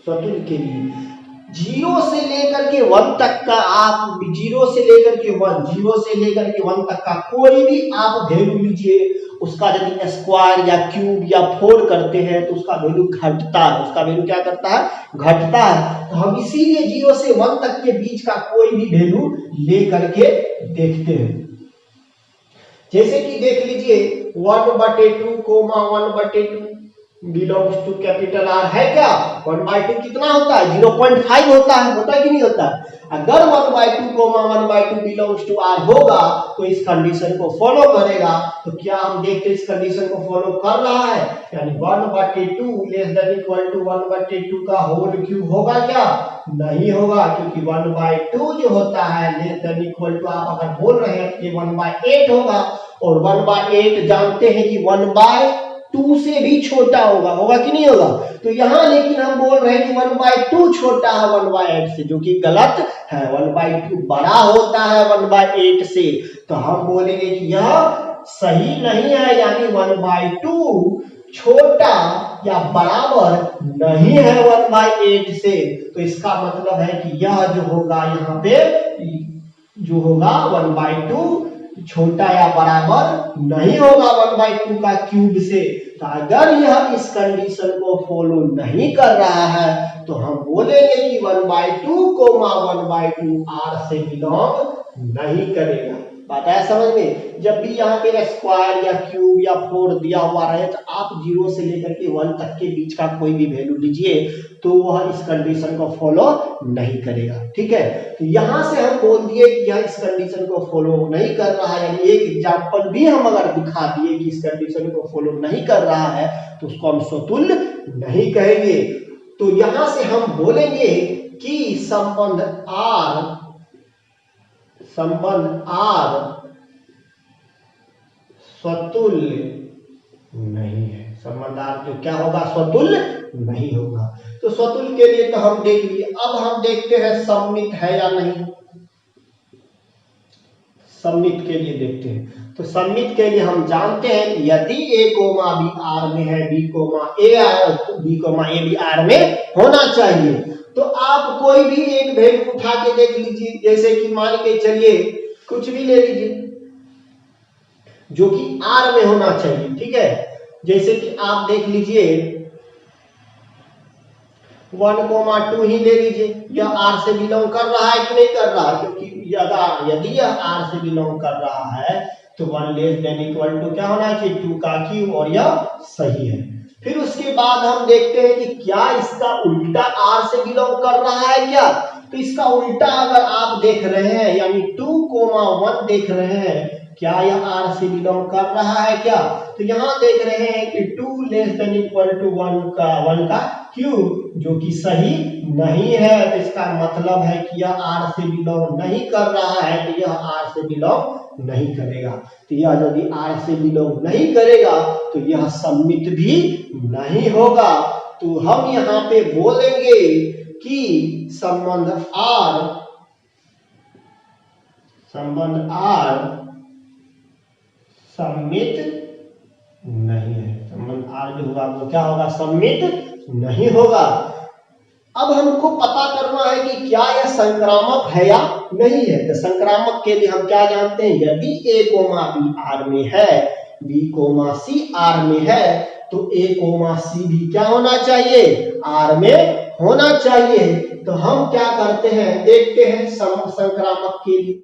स्वतुल्य के लिए 0 से लेकर के 1 तक का आप 0 से लेकर के 1 तक का कोई भी आप वैल्यू लीजिए, उसका यदि स्क्वायर या क्यूब या 4 करते हैं तो उसका वैल्यू घटता है। उसका वैल्यू क्या करता है? घटता है। तो हम इसीलिए 0 से 1 तक के बीच का कोई भी वैल्यू ले करके देखते हैं। जैसे कि देख लीजिए 1/2 comma 1/2 belongs to capital R है क्या? 1/2 कितना होता है? 0.5 होता है कि नहीं होता? अगर 1/2 कोमा 1/2 बिलोंग्स टू आर होगा तो इस कंडीशन को फॉलो करेगा। तो क्या हम देखते हैं इस कंडीशन को फॉलो कर रहा है? यानी 1/2 लेस देन इक्वल टू 1/2 का होल क्यूब होगा क्या? नहीं होगा, क्योंकि 1/2 जो होता है लेस देन इक्वल टू आप अगर बोल रहे हैं कि 1/8 होगा और 1/8 जानते हैं कि 1/2 से भी छोटा होगा कि नहीं होगा? तो यहाँ लेकिन हम बोल रहे हैं कि 1/2 छोटा है 1/8 से, जो कि गलत है। 1/2 बड़ा होता है 1/8 से, तो हम बोलेंगे कि यह सही नहीं है, यानी 1/2 छोटा या बराबर नहीं है 1/8 से। तो इसका मतलब है कि यह जो होगा यहाँ पे जो होगा 1/2 छोटा या बराबर नहीं होगा 1/2 का क्यूब से। तो अगर यह इस कंडीशन को फॉलो नहीं कर रहा है तो हम बोलेंगे कि 1/2 कोमा 1/2 आर से बिलोंग नहीं करेगा। बात है समझ में? जब भी यहाँ पे स्क्वायर या क्यूब या 4 दिया हुआ रहे तो आप 0 से लेकर के 1 तक के बीच का कोई भी वैल्यू लीजिए तो वह इस कंडीशन को फॉलो नहीं करेगा। ठीक है, तो यहाँ से हम बोल दिए कि यह इस कंडीशन को फॉलो नहीं कर रहा है, यानी एक एग्जाम्पल भी हम अगर दिखा दिए कि इस कंडीशन को फॉलो नहीं कर रहा है तो उसको हम स्वतुल्य नहीं कहेंगे। तो यहाँ से हम बोलेंगे कि संबंध आर स्वतुल्य नहीं है। संबंध आर जो क्या होगा? स्वतुल्य नहीं होगा। तो स्वतुल्य के लिए तो हम देख लिए। अब हम देखते हैं सममित है या नहीं। सममित के लिए देखते हैं। तो सममित के लिए हम जानते हैं यदि a कोमा b आर में है, b कोमा a भी आर में होना चाहिए। तो आप कोई भी एक वैल्यू उठा के देख लीजिए, जैसे कि मान के चलिए कुछ भी ले लीजिए जो कि आर में होना चाहिए। ठीक है, जैसे कि आप देख लीजिए 1,2 ही ले लीजिए, यह आर से बिलोंग कर रहा है कि नहीं कर रहा है? क्योंकि यदि यह आर से बिलोंग कर रहा है तो 1 लेस देन इक्वल टू क्या होना चाहिए? 2 का क्यूब, और यह सही है। फिर उसके बाद हम देखते हैं कि क्या इसका उल्टा आर से बिलोंग कर रहा है क्या? तो इसका उल्टा अगर आप देख रहे हैं यानी 2,1 देख रहे हैं, क्या यह आर से बिलोंग कर रहा है क्या? तो यहाँ देख रहे हैं कि 2 लेस देन इक्वल टू 1 का क्यूब, जो कि सही नहीं है। तो इसका मतलब है कि यह आर से बिलोंग नहीं कर रहा है, तो यह आर से बिलोंग नहीं करेगा। तो यह यदि आर से बिलोंग नहीं करेगा तो यह सममित भी नहीं होगा। तो हम यहाँ पे बोलेंगे कि संबंध आर सममित नहीं है। संबंध आर जो होगा वो क्या होगा, सममित नहीं होगा। अब हमको पता करना है कि क्या यह संक्रामक है या नहीं है। तो संक्रामक के लिए हम क्या जानते हैं, यदि a कोमा b आर में है, b कोमा c आर में है, तो a कोमा c भी क्या होना चाहिए, आर में होना चाहिए। तो हम क्या करते हैं, देखते हैं संक्रामक के लिए।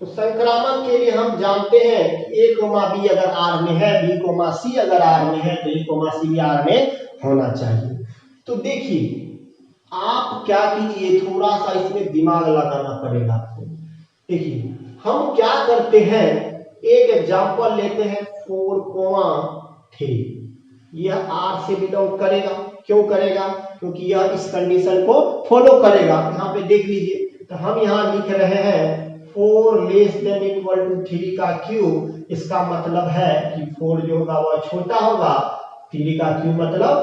तो संक्रामक के लिए हम जानते हैं कि a कोमा b अगर आर में है, b कोमा c अगर आर में है, तो a कोमा c भी आर में होना चाहिए। तो देखिए आप क्या कीजिए, थोड़ा सा इसमें दिमाग लगाना पड़ेगा आपको। देखिए हम क्या करते हैं, एक एग्जांपल लेते हैं 4,3। यह आर से बिलोंग करेगा। क्यों करेगा, क्योंकि यह इस कंडीशन को फॉलो करेगा। यहाँ पे देख लीजिए, तो हम यहाँ लिख रहे हैं 4 लेस देन इक्वल टू 3 का क्यूब। इसका मतलब है कि 4 जो होगा वह छोटा होगा, 3 का क्यूब मतलब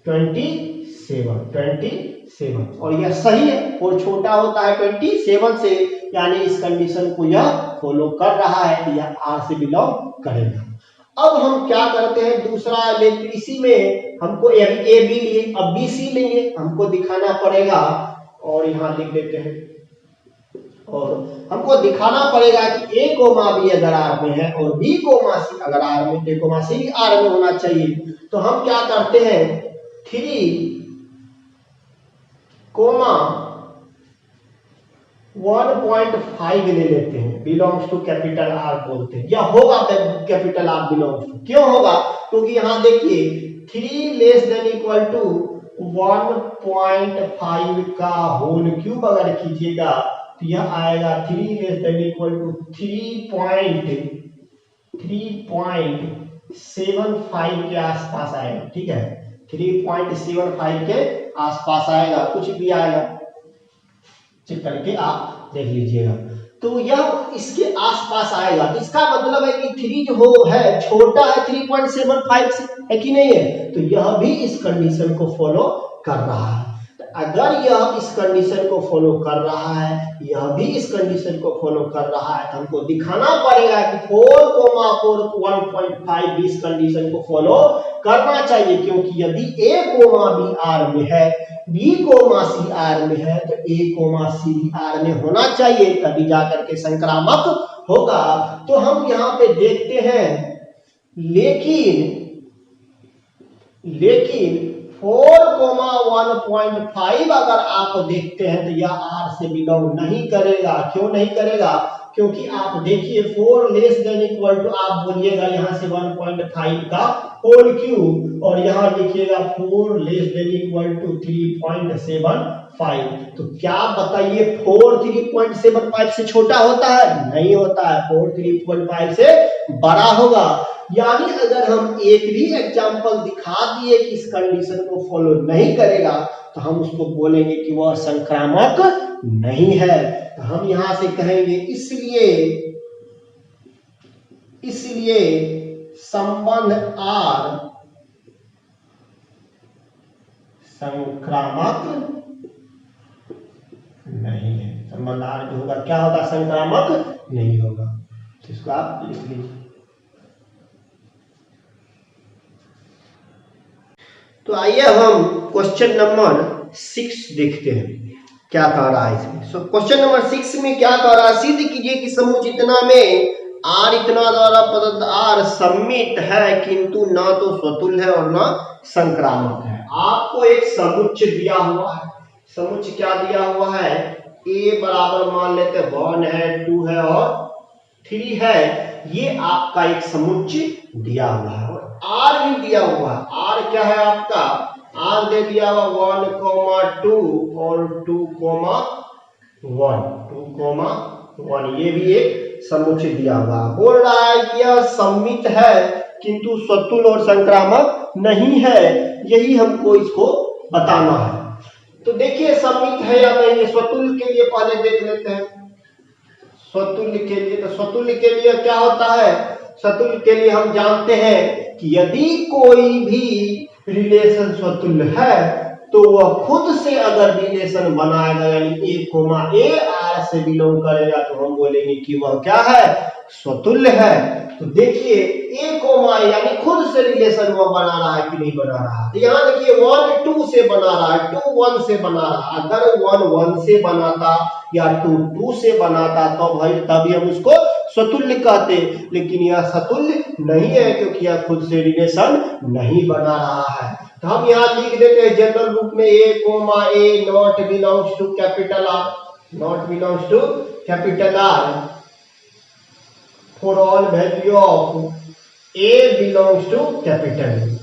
27। और यह सही है, 4 छोटा होता है 27 से, यानी इस कंडीशन को यह फॉलो कर रहा है, तो यह आर से बिलोंग करेगा। अब हम क्या करते हैं, दूसरा लेते, इसी में हमको ए बी लिए, अब बी सी लेंगे, हमको दिखाना पड़ेगा और यहाँ लिख देते हैं। और हमको दिखाना पड़ेगा कि a कोमा b अगर आर में है और b कोमा c अगर आर में, a कोमा c भी आर में होना चाहिए। तो हम क्या करते हैं, 3 कोमा 1.5 ले लेते हैं, बिलोंग्स टू कैपिटल आर बोलते हैं। यह होगा कैपिटल आर बिलोंग्स टू, क्यों होगा, क्योंकि यहाँ देखिए 3 लेस देन इक्वल टू 1.5 का होल क्यूब अगर कीजिएगा तो यह आएगा 3 लेस देन इक्वल टू 3.75 के आसपास आएगा। ठीक है, 3.75 के आसपास आएगा, कुछ भी आएगा, चेक करके आप देख लीजिएगा। तो यह इसके आसपास आएगा। इसका मतलब है कि 3 जो हो है छोटा है 3.75 से, है कि नहीं है। तो यह भी इस कंडीशन को फॉलो कर रहा है। तो अगर यह इस कंडीशन को फॉलो कर रहा है, यह भी इस कंडीशन को फॉलो कर रहा है, तो हमको दिखाना पड़ेगा कि 4,4 1.5 इस कंडीशन को फॉलो करना चाहिए। क्योंकि यदि a कोमा b आर में है, b कोमा c आर में है, तो a कोमा c भी आर में होना चाहिए, तभी जाकर के संक्रामक होगा। तो हम यहाँ पे देखते हैं, लेकिन 4,1.5 अगर आप देखते हैं तो यह आर से बिलोंग नहीं करेगा। क्यों नहीं करेगा, क्योंकि आप देखिए 4 लेस देन इक्वल टू, आप बोलिएगा यहाँ से 1.5 का होल क्यूब, और यहाँ लिखिएगा 4 लेस देन इक्वल टू 3.75। तो क्या बताइए, 4 3.75 से छोटा होता है, नहीं होता है, 4 3.5 से बड़ा होगा। यानी अगर हम एक भी एग्जांपल दिखा दिए कि इस कंडीशन को फॉलो नहीं करेगा, तो हम उसको बोलेंगे कि वह संक्रामक नहीं है। तो हम यहां से कहेंगे, इसलिए संबंध आर संक्रामक नहीं है। संबंध आर जो होगा क्या होगा, संक्रामक नहीं होगा। इसको आप लिख लीजिए। तो आइए हम क्वेश्चन नंबर 6 देखते हैं क्या कह रहा है इसमें। सो क्वेश्चन नंबर 6 में क्या कह रहा है, सिद्ध कीजिए कि समुच्चय इतना में आर इतना द्वारा प्रदत्त आर सममित है, किंतु न तो स्वतुल्य है और न संक्रामक है। आपको एक समुच्चय दिया हुआ है, समुच्चय क्या दिया हुआ है, a बराबर मान लेते हैं 1 है, 2 है और 3 है। ये आपका एक समुच्चय दिया हुआ है और आर भी दिया हुआ है। आर क्या है आपका, आर दे दिया हुआ 1,2 और 2,1, ये भी एक समुच्चय दिया हुआ है। बोल रहा है कि यह सममित है किंतु स्वतुल्य और संक्रामक नहीं है, यही हमको इसको बताना है। तो देखिए सममित है या नहीं, स्वतुल्य के लिए पहले देख लेते हैं। स्वतुल्य के लिए, तो स्वतुल्य के लिए क्या होता है, स्वतुल्य के लिए हम जानते हैं कि यदि कोई भी रिलेशन स्वतुल्य है तो वह खुद से अगर रिलेशन बनाएगा, यानी ए कोमा ए आर से बिलोंग करेगा, तो हम बोलेंगे कि वह क्या है, स्वतुल्य है। तो देखिए ए कोमा यानी खुद से रिलेशन वह बना रहा है कि नहीं बना रहा है। तो यहाँ देखिए 1 2 से बना रहा है, 2 1 से बना रहा है। अगर 1 1 से बनाता या 2 2 से बनाता तो भाई तभी हम उसको स्वतुल्य कहते, लेकिन यह स्वतुल्य नहीं है क्योंकि यह खुद से रिलेशन नहीं बना रहा है। तो हम यहाँ लिख देते हैं जनरल रूप में A comma A not belongs to capital R, not belongs to capital R for all value of A belongs to capital,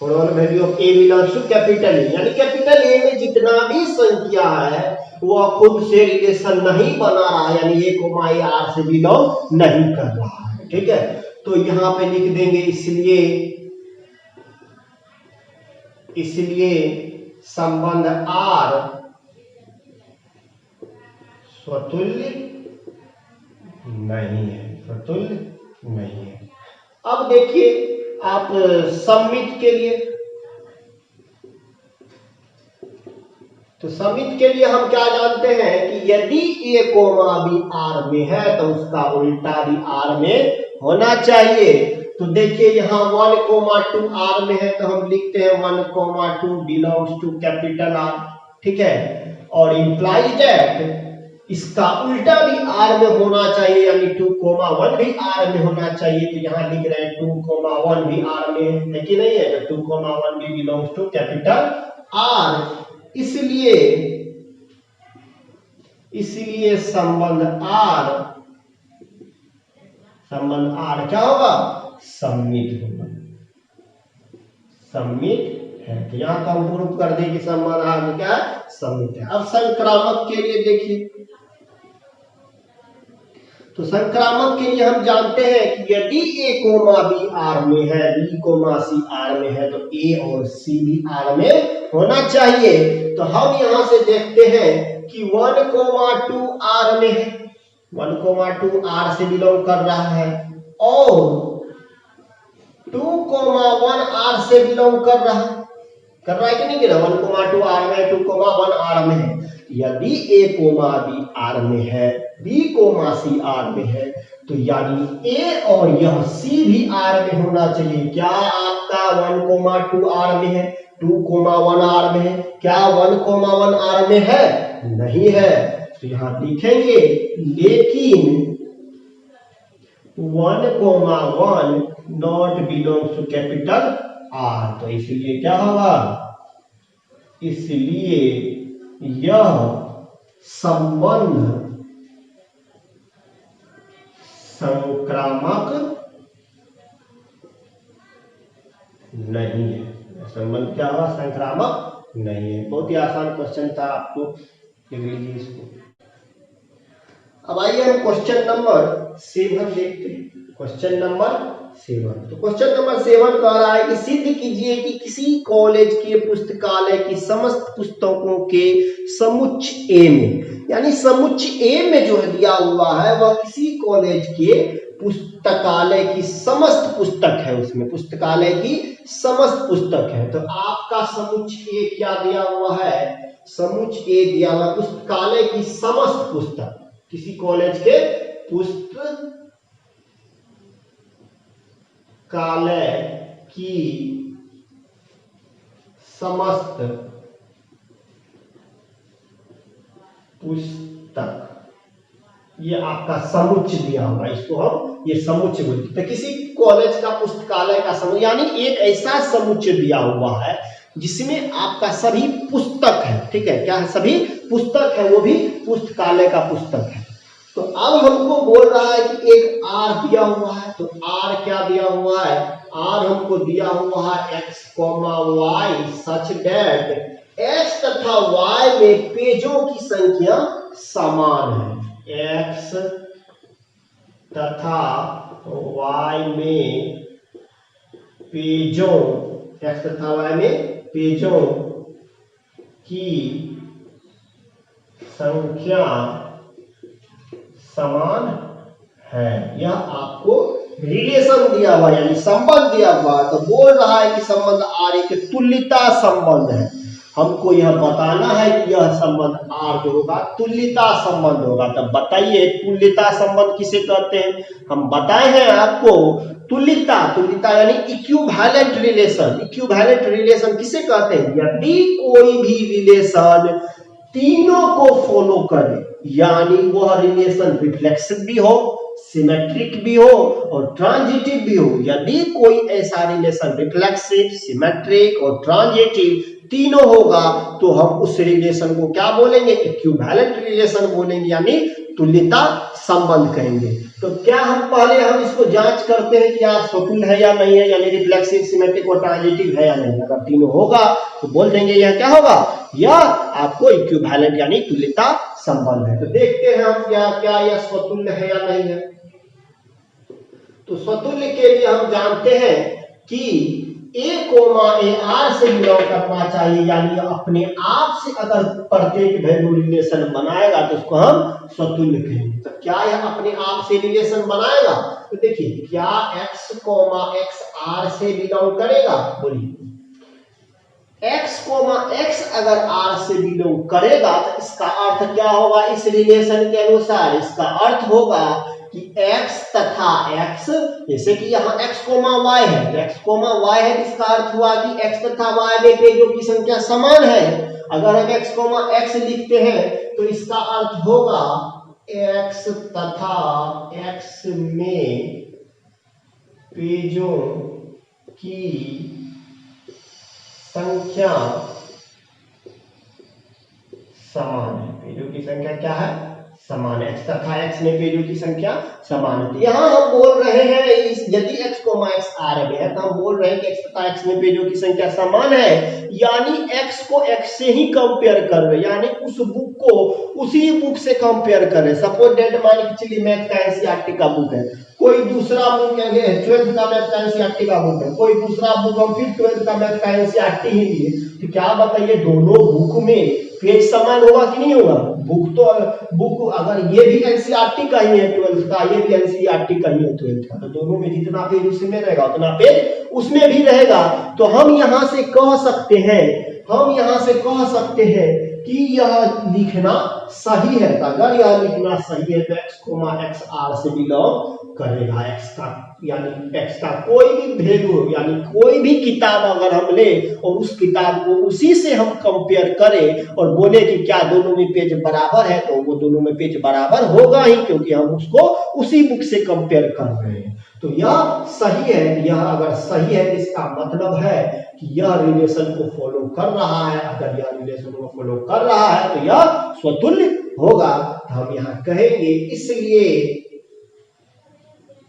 for all value of A belongs to capital, यानी कैपिटल ए में जितना भी संख्या है वह खुद से relation नहीं बना रहा है, यानी ए कोमा ए आर से बिलोंग नहीं कर रहा है। ठीक है, तो यहाँ पे लिख देंगे इसलिए संबंध आर स्वतुल्य नहीं है, स्वतुल्य नहीं है। अब देखिए आप सममित के लिए, तो सममित के लिए हम क्या जानते हैं कि यदि ए कोमा बी आर में है तो उसका उल्टा भी आर में होना चाहिए। तो देखिए यहाँ 1 कोमा 2 आर में है तो हम लिखते हैं 1 comma 2 belongs to capital R. ठीक है, और इंप्लाइज दैट इसका उल्टा भी आर में होना चाहिए, यानी 2 कोमा 1 भी आर में होना चाहिए। तो यहाँ लिख रहे हैं 2 कोमा 1 भी आर में है कि नहीं है, तो 2 कोमा 1 भी बिलोंग्स टू कैपिटल आर। इसलिए संबंध आर क्या होगा, सममित होगा, सममित है। तो यहाँ का हम प्रूफ कर दें कि संबंध आर में क्या है, सममित है। अब संक्रामक के लिए देखिए, तो संक्रामक के लिए हम जानते हैं कि यदि ए कोमा बी आर में है, बी कोमा सी आर में है, तो ए और सी भी आर में होना चाहिए। तो हम यहां से देखते हैं कि 1 कोमा 2 आर में है, 1 कोमा 2 आर से बिलोंग कर रहा है, और 2 कोमा 1 आर से बिलोंग कर रहा है कि नहीं कर रहा, 1 कोमा 2 आर में, 2 कोमा 1 आर में है। यदि ए कोमा बी आर में है, बी कोमा सी आर में है, तो यानी ए और यह सी भी आर में होना चाहिए। क्या आपका 1 कोमा 2 आर में है, 2 कोमा 1 आर में है, क्या 1 कोमा 1 आर में है, नहीं है। तो यहां लिखेंगे लेकिन 1 comma 1 not belongs to capital R. तो इसलिए क्या होगा, इसलिए यह संबंध संक्रामक नहीं है। संबंध क्या होगा, संक्रामक नहीं है। बहुत ही आसान क्वेश्चन था, आपको लिख लीजिए इसको। अब आइए हम क्वेश्चन नंबर 7 देखते हैं। क्वेश्चन नंबर 7, तो क्वेश्चन नंबर 7 कह रहा है कि सिद्ध कीजिए कि किसी कॉलेज के पुस्तकालय की समस्त पुस्तकों के समुच्चय ए में, यानी समुच्चय ए में जो दिया हुआ है वह किसी कॉलेज के पुस्तकालय की समस्त पुस्तक है, उसमें पुस्तकालय की समस्त पुस्तक है। तो आपका समुच्चय ए क्या दिया हुआ है, समुच्चय ए दिया हुआ पुस्तकालय की समस्त पुस्तक, किसी कॉलेज के पुस्तकालय की समस्त पुस्तक, ये आपका समुच्चय दिया होगा, इसको हम ये समुच्चय बोलते हैं। तो किसी कॉलेज का पुस्तकालय का समुच्चय, यानी एक ऐसा समुच्चय दिया हुआ है जिसमें आपका सभी पुस्तक है। ठीक है, क्या है, सभी पुस्तक है, वो भी पुस्तकालय का पुस्तक है। तो अब हमको बोल रहा है कि एक आर दिया हुआ है, तो आर क्या दिया हुआ है, आर हमको दिया हुआ है x, y such that x तथा y में पेजों की संख्या समान है। x तथा y में पेजों, x तथा y में पेजों की संख्या समान है, यह आपको रिलेशन दिया हुआ यानी संबंध दिया हुआ है, तो बोल रहा है कि संबंध आर एक तुल्यता संबंध है। हमको यह बताना है कि यह संबंध आर जो होगा तुल्यता संबंध होगा। तब बताइए तुल्यता संबंध किसे कहते हैं? हम बताए हैं आपको तुल्यता, तुल्यता यानी इक्विवेलेंट रिलेशन। इक्विवेलेंट रिलेशन किसे कहते हैं? यदि कोई भी रिलेशन तीनों को फॉलो करे, यानी वह रिलेशन रिफ्लेक्सिव भी हो, सिमेट्रिक भी हो और ट्रांजिटिव भी हो। यदि कोई ऐसा रिलेशन रिफ्लेक्सिव, सिमेट्रिक और ट्रांजिटिव तीनों होगा तो हम उस रिलेशन को क्या बोलेंगे? इक्विवेलेंट रिलेशन बोलेंगे, यानी तुल्यता संबंध कहेंगे। तो क्या हम इसको जांच करते हैं कि यह स्वतुल्य है या नहीं है, यानी रिफ्लेक्सिव, सिमेट्रिक और ट्रांजिटिव है या नहीं। अगर तीनों होगा तो बोल देंगे यह क्या होगा? यह आपको इक्विवेलेंट यानी तुल्यता संबंध है। तो देखते हैं हम क्या यह स्वतुल्य है या नहीं है। तो स्वतुल्य के लिए हम जानते हैं कि A, A R से बिलोंग करना चाहिए, यानी अपने आप से अगर प्रत्येक वैल्यू रिलेशन बनाएगा तो उसको हम स्वतुल्य कहेंगे। तो क्या यह अपने आप से रिलेशन बनाएगा? तो देखिए, क्या X, X R से बिलोंग करेगा? बोलिए, X, X अगर R से बिलोंग करेगा तो इसका अर्थ क्या होगा? इस रिलेशन के अनुसार इसका अर्थ होगा कि x तथा x, जैसे कि यहाँ x, y है, x, y है, इसका अर्थ हुआ कि x तथा y में पेजों की संख्या समान है। अगर हम x, x लिखते हैं तो इसका अर्थ होगा x तथा x में पेजों की संख्या समान है। पेजों की संख्या क्या है? समान है। x तथा x में पेजों की संख्या समान है। यहाँ हम बोल रहे हैं यदि x, x R में है तो हम बोल रहे हैं कि x तथा x में पेजों की संख्या समान है, यानी x को x से ही कंपेयर कर रहे, यानी उस बुक को उसी बुक से कंपेयर कर रहे। सपोज डेट मान के चलिए मैथ का एनसीईआरटी का बुक है, कोई दूसरा बुक है 12th का मैथ का एनसीईआरटी का बुक है, कोई दूसरा बुक हम फिर 12th का मैथ का एनसीईआरटी ही लिए, तो क्या बताइए दोनों बुक में पेज समान होगा कि नहीं होगा? बुक अगर ये भी एनसीईआरटी का ही है 12th का, ये भी एनसीईआरटी का ही है 12th का, तो दोनों में जितना पेज उसमें रहेगा उतना पेज उसमें भी रहेगा। तो हम यहाँ से कह सकते हैं कि यह लिखना सही है। अगर यह लिखना सही है तो x, x R से बिलोंग करेगा। x का यानी x का कोई भी वैल्यू, यानी कोई भी किताब अगर हम ले और उस किताब को उसी से हम कंपेयर करें और बोले कि क्या दोनों में पेज बराबर है, तो वो दोनों में पेज बराबर होगा ही, क्योंकि हम उसको उसी बुक से कंपेयर कर रहे हैं। तो यह सही है। यह अगर सही है इसका मतलब है कि यह रिलेशन को फॉलो कर रहा है। अगर यह रिलेशन को फॉलो कर रहा है तो यह स्वतुल्य होगा। तो हम यहाँ कहेंगे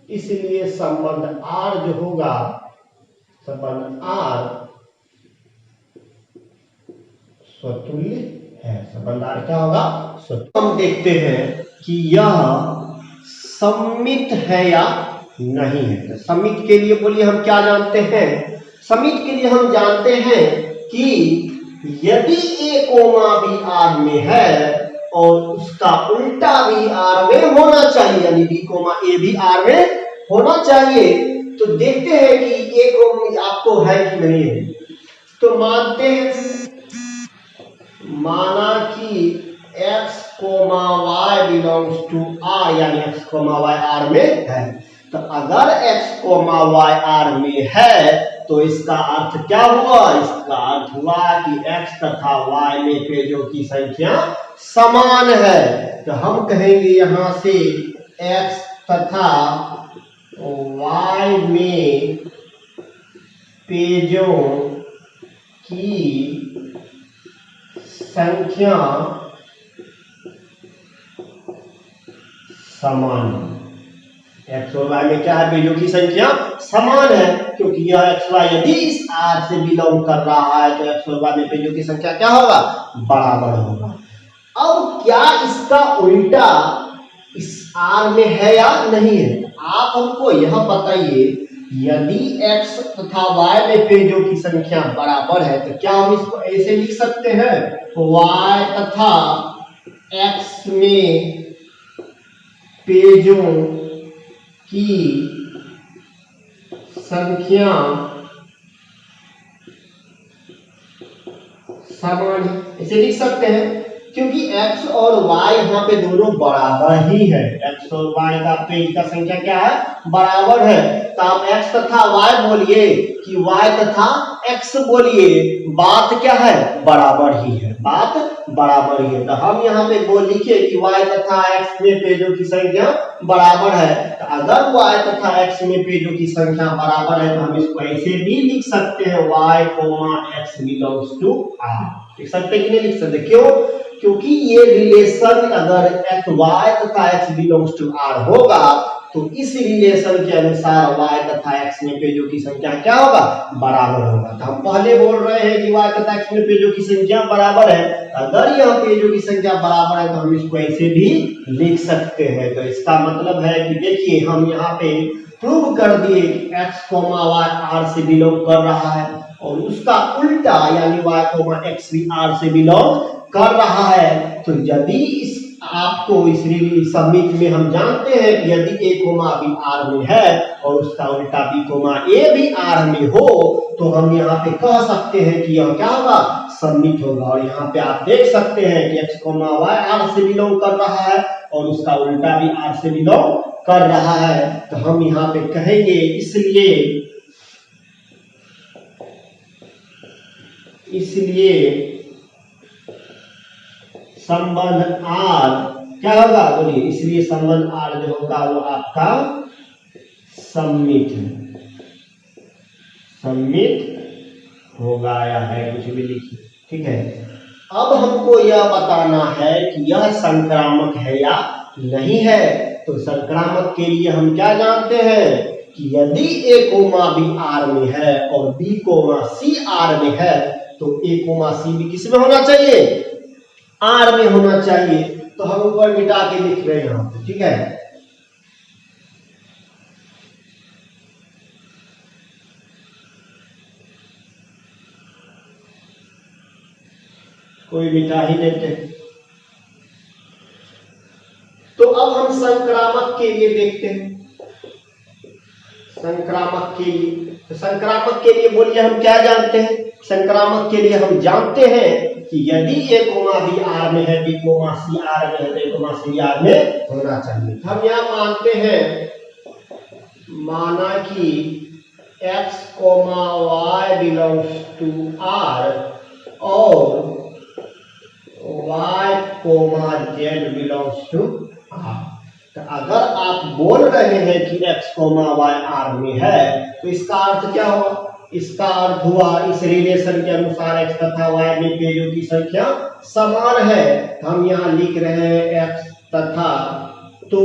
इसलिए संबंध R जो होगा, संबंध R स्वतुल्य है। संबंध R क्या होगा? स्वतुल्य। हम देखते हैं कि यह सममित है या नहीं है। तो सममित के लिए बोलिए हम क्या जानते हैं? सममित के लिए हम जानते हैं कि यदि A, B R में है और उसका उल्टा भी R में होना चाहिए, यानी B, A भी R में होना चाहिए, तो देखते हैं कि A को आपको है कि नहीं है। तो मानते हैं, माना कि x, y belongs to R, यानी x, y R में है। तो अगर x, y R में है तो इसका अर्थ क्या हुआ? इसका अर्थ हुआ कि x तथा y में पेजों की संख्या समान है। तो हम कहेंगे यहां से x तथा y में पेजों की संख्या समान है। x और y में क्या है? पेजों की संख्या समान है, क्योंकि यह x, y यदि इस R से बिलोंग कर रहा है तो x और y में पेजों की संख्या क्या होगा? बराबर होगा। अब क्या इसका उल्टा इस R में है या नहीं है? आप हमको यह बताइए, यदि x तथा y में पेजों की संख्या बराबर है तो क्या हम इसको ऐसे लिख सकते हैं? y तथा x में पेजों की संख्या समान है, इसे लिख सकते हैं क्योंकि x और y यहाँ पे दोनों बराबर ही है। x और y का पेज का संख्या क्या है, बराबर है। तो आप x तथा y बोलिए कि y तथा x बोलिए, बात क्या है, बराबर ही है, बात बराबर ही है। तो हम यहाँ पे बोल लिखिए कि y तथा x में पेजों की संख्या बराबर है। तो अगर y तथा x में पेजों की संख्या बराबर है तो हम इसको ऐसे भी लिख सकते हैं y, x belongs to r। लिख सकते कि नहीं लिख सकते, क्यों, क्योंकि ये रिलेशन अगर y तथा x बिलोंग्स टू r होगा तो इस रिलेशन के अनुसार y तथा x में पेजों की संख्या क्या होगा, बराबर होगा। तो हम पहले बोल रहे हैं कि y तथा x में पेजों की संख्या बराबर है। अगर यह पेजों की संख्या बराबर है तो हम इसको ऐसे भी लिख सकते हैं। तो इसका मतलब है कि देखिए हम यहाँ पे प्रूव कर दिए कि x, y r से बिलोंग कर रहा है और उसका उल्टा यानी y, x भी r से बिलोंग कर रहा है। तो यदि इस आपको इस समीक में हम जानते हैं कि यदि a, b r में है और उसका उल्टा b, a भी r में हो तो हम यहाँ पे कह सकते हैं कि यह क्या होगा, समीक होगा। और यहाँ पे आप देख सकते हैं कि x, y r से बिलोंग कर रहा है और उसका उल्टा भी r से बिलोंग कर रहा है। तो हम यहाँ पे कहेंगे इसलिए संबंध R क्या होगा, बोलिए, इसलिए संबंध R जो होगा वो आपका सममित है, सममित होगा या है, कुछ भी लिखिए, ठीक है। अब हमको यह बताना है कि यह संक्रामक है या नहीं है। तो संक्रामक के लिए हम क्या जानते हैं कि यदि a, b R में है और b, c R में है तो a, c भी किस में होना चाहिए, R में होना चाहिए। तो हम ऊपर मिटा के लिख रहे हैं यहाँ पे, ठीक है। कोई मिटा ही देते। तो अब हम संक्रामक के लिए देखते हैं। संक्रामक के लिए, तो संक्रामक के लिए बोलिए हम क्या जानते हैं, संक्रामक के लिए हम जानते हैं कि यदि a, b R में है, b, c R में है तो a, c R में होना चाहिए। हम यहाँ मानते हैं, माना कि x, y belongs to R और y, z belongs to R। तो अगर आप बोल रहे हैं कि x, y R में है तो इसका अर्थ क्या हुआ, इसका अर्थ हुआ इस रिलेशन के अनुसार x तथा y में पेजों की संख्या समान है। हम यहाँ लिख रहे हैं x तथा, तो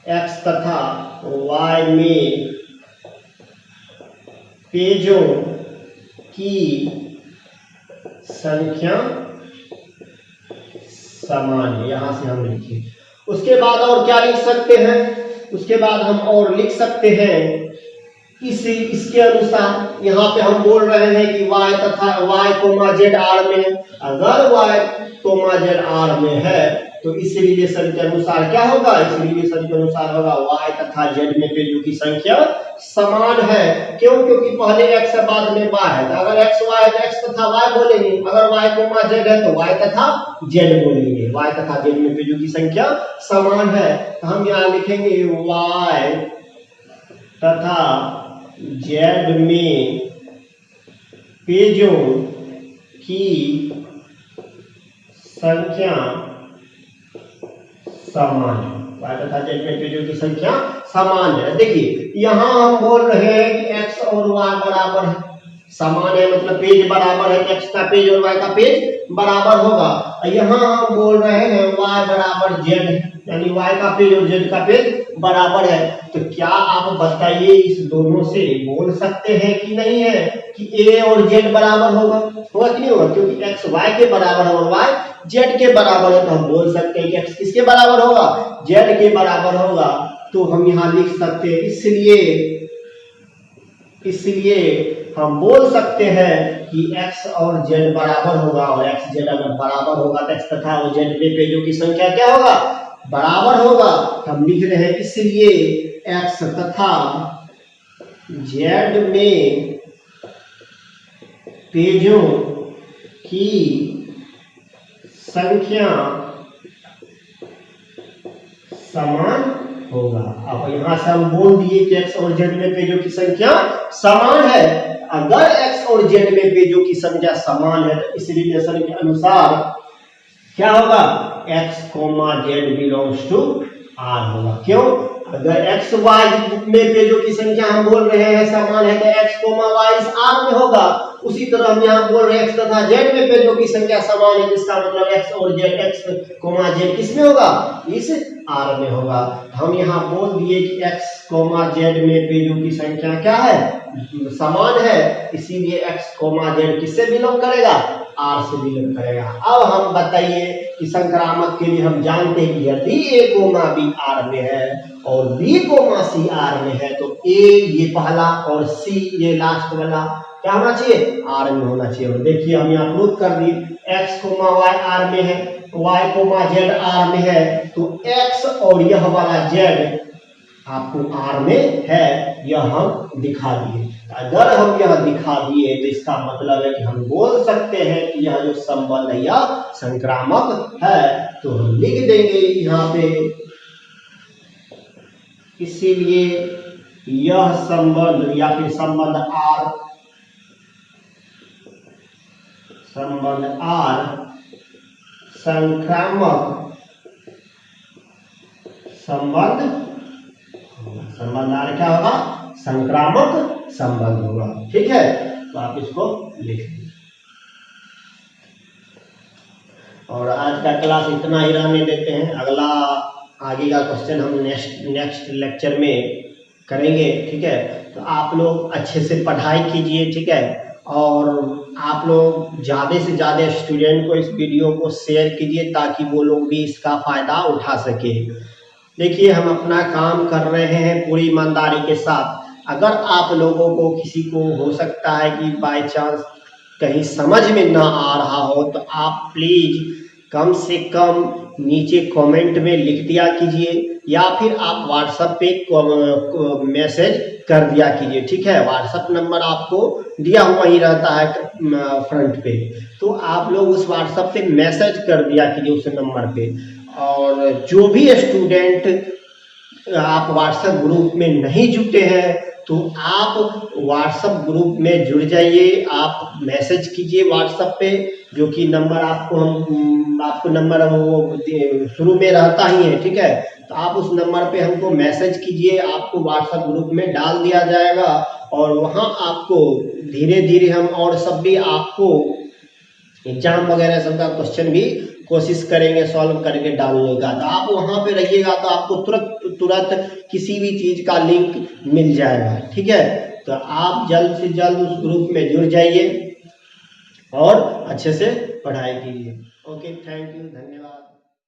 x तथा y में पेजों की संख्या समान है, यहां से हम लिखिए। उसके बाद और क्या लिख सकते हैं, उसके बाद हम और लिख सकते हैं इसके अनुसार। यहाँ पे हम बोल रहे हैं कि y तथा y, z R में है। अगर y, z R में है तो इस रिलेशन के अनुसार क्या होगा, इस रिलेशन के अनुसार होगा y तथा z में पेजों की संख्या समान है। क्यों, क्योंकि पहले x है बाद में y है। तो अगर x, y है तो x तथा y बोलेंगे, अगर y, z है तो y तथा z बोलेंगे। y तथा z में पेजों की संख्या समान है। तो हम यहाँ लिखेंगे y तथा z में पेजों की संख्या समान है, y तथा z में पेजों की संख्या समान है। देखिए यहाँ हम बोल रहे हैं कि x और y बराबर है, समान है मतलब पेज बराबर है, x का पेज और y का पेज बराबर होगा। यहाँ हम बोल रहे हैं y बराबर z यानी y का पेज और z का पेज बराबर है। तो क्या आप बताइए इस दोनों से बोल सकते हैं कि नहीं है कि a और z बराबर होगा, होगा कि नहीं होगा, क्योंकि x y के बराबर है और y z के बराबर है। तो हम बोल सकते हैं कि x किसके बराबर होगा, z के बराबर होगा। तो हम यहाँ लिख सकते हैं इसलिए हम बोल सकते हैं कि x और z बराबर होगा, और x z अगर बराबर होगा तो x तथा और z में पेजों की संख्या क्या होगा, बराबर होगा। हम लिख रहे हैं इसलिए x तथा जेड में पेजों की संख्या समान होगा। अब यहां से हम बोल दिए कि एक्स और जेड में पेजों की संख्या समान है। अगर एक्स और जेड में पेजों की संख्या समान है तो इस रिलेशन के अनुसार क्या होगा, x comma z belongs to R होगा। क्यों? अगर एक्स वाई में पेजों की संख्या हम बोल रहे हैं समान है तो एक्स कोमा वाई इस आर में होगा। उसी तरह हम यहाँ बोल रहे हैं एक्स तथा जेड में पेजों की संख्या समान है, जिसका मतलब एक्स और जेड, एक्स कोमा जेड किस में होगा, इस आर में होगा। हम यहाँ बोल दिए कि एक्स कोमा जेड में पेजों की संख्या क्या है, समान है, इसीलिए एक्स कोमा जेड किससे बिलोंग करेगा, आर से बिलोंग करेगा। अब हम बताइए कि संक्रामक के लिए हम जानते हैं कि यदि ए कोमा बी आर में है और बी कोमा सी आर में है तो ए ये पहला और सी ये लास्ट वाला क्या होना चाहिए, आर में होना चाहिए। और देखिए हम यहाँ प्रूफ कर दिए, एक्स कोमा वाई आर में है, वाई कोमा जेड आर में है, तो एक्स और यह वाला जेड आपको आर में है, यह हम दिखा दिए। अगर हम यह दिखा दिए तो इसका मतलब है कि हम बोल सकते हैं कि यह जो संबंध है यह संक्रामक है। तो हम लिख देंगे यहाँ पे, इसीलिए यह संबंध या फिर संबंध आर संक्रामक संबंध आर क्या होगा, संक्रामक संबंध होगा। ठीक है, तो आप इसको लिख लीजिए। और आज का क्लास इतना ही रहने देते हैं, अगला आगे का क्वेश्चन हम नेक्स्ट लेक्चर में करेंगे। ठीक है, तो आप लोग अच्छे से पढ़ाई कीजिए। ठीक है, और आप लोग ज़्यादा से ज़्यादा स्टूडेंट को इस वीडियो को शेयर कीजिए ताकि वो लोग भी इसका फ़ायदा उठा सके। देखिए हम अपना काम कर रहे हैं पूरी ईमानदारी के साथ। अगर आप लोगों को किसी को हो सकता है कि बाय चांस कहीं समझ में ना आ रहा हो तो आप प्लीज़ कम से कम नीचे कमेंट में लिख दिया कीजिए या फिर आप व्हाट्सएप पे मैसेज कर दिया कीजिए। ठीक है, व्हाट्सएप नंबर आपको दिया हुआ ही रहता है फ्रंट पे, तो आप लोग उस व्हाट्सएप पे मैसेज कर दिया कीजिए उस नंबर पे। और जो भी स्टूडेंट आप व्हाट्सएप ग्रुप में नहीं जुटे हैं तो आप व्हाट्सएप ग्रुप में जुड़ जाइए, आप मैसेज कीजिए व्हाट्सएप पे, जो कि नंबर आपको नंबर वो शुरू में रहता ही है। ठीक है, तो आप उस नंबर पे हमको मैसेज कीजिए, आपको व्हाट्सएप ग्रुप में डाल दिया जाएगा और वहाँ आपको धीरे धीरे हम और सब भी आपको एग्जाम वगैरह सबका क्वेश्चन भी कोशिश करेंगे सॉल्व करके डालने का। तो आप वहाँ पे रहिएगा तो आपको तुरंत किसी भी चीज़ का लिंक मिल जाएगा। ठीक है, तो आप जल्द से जल्द उस ग्रुप में जुड़ जाइए और अच्छे से पढ़ाई कीजिए। ओके, थैंक यू, धन्यवाद।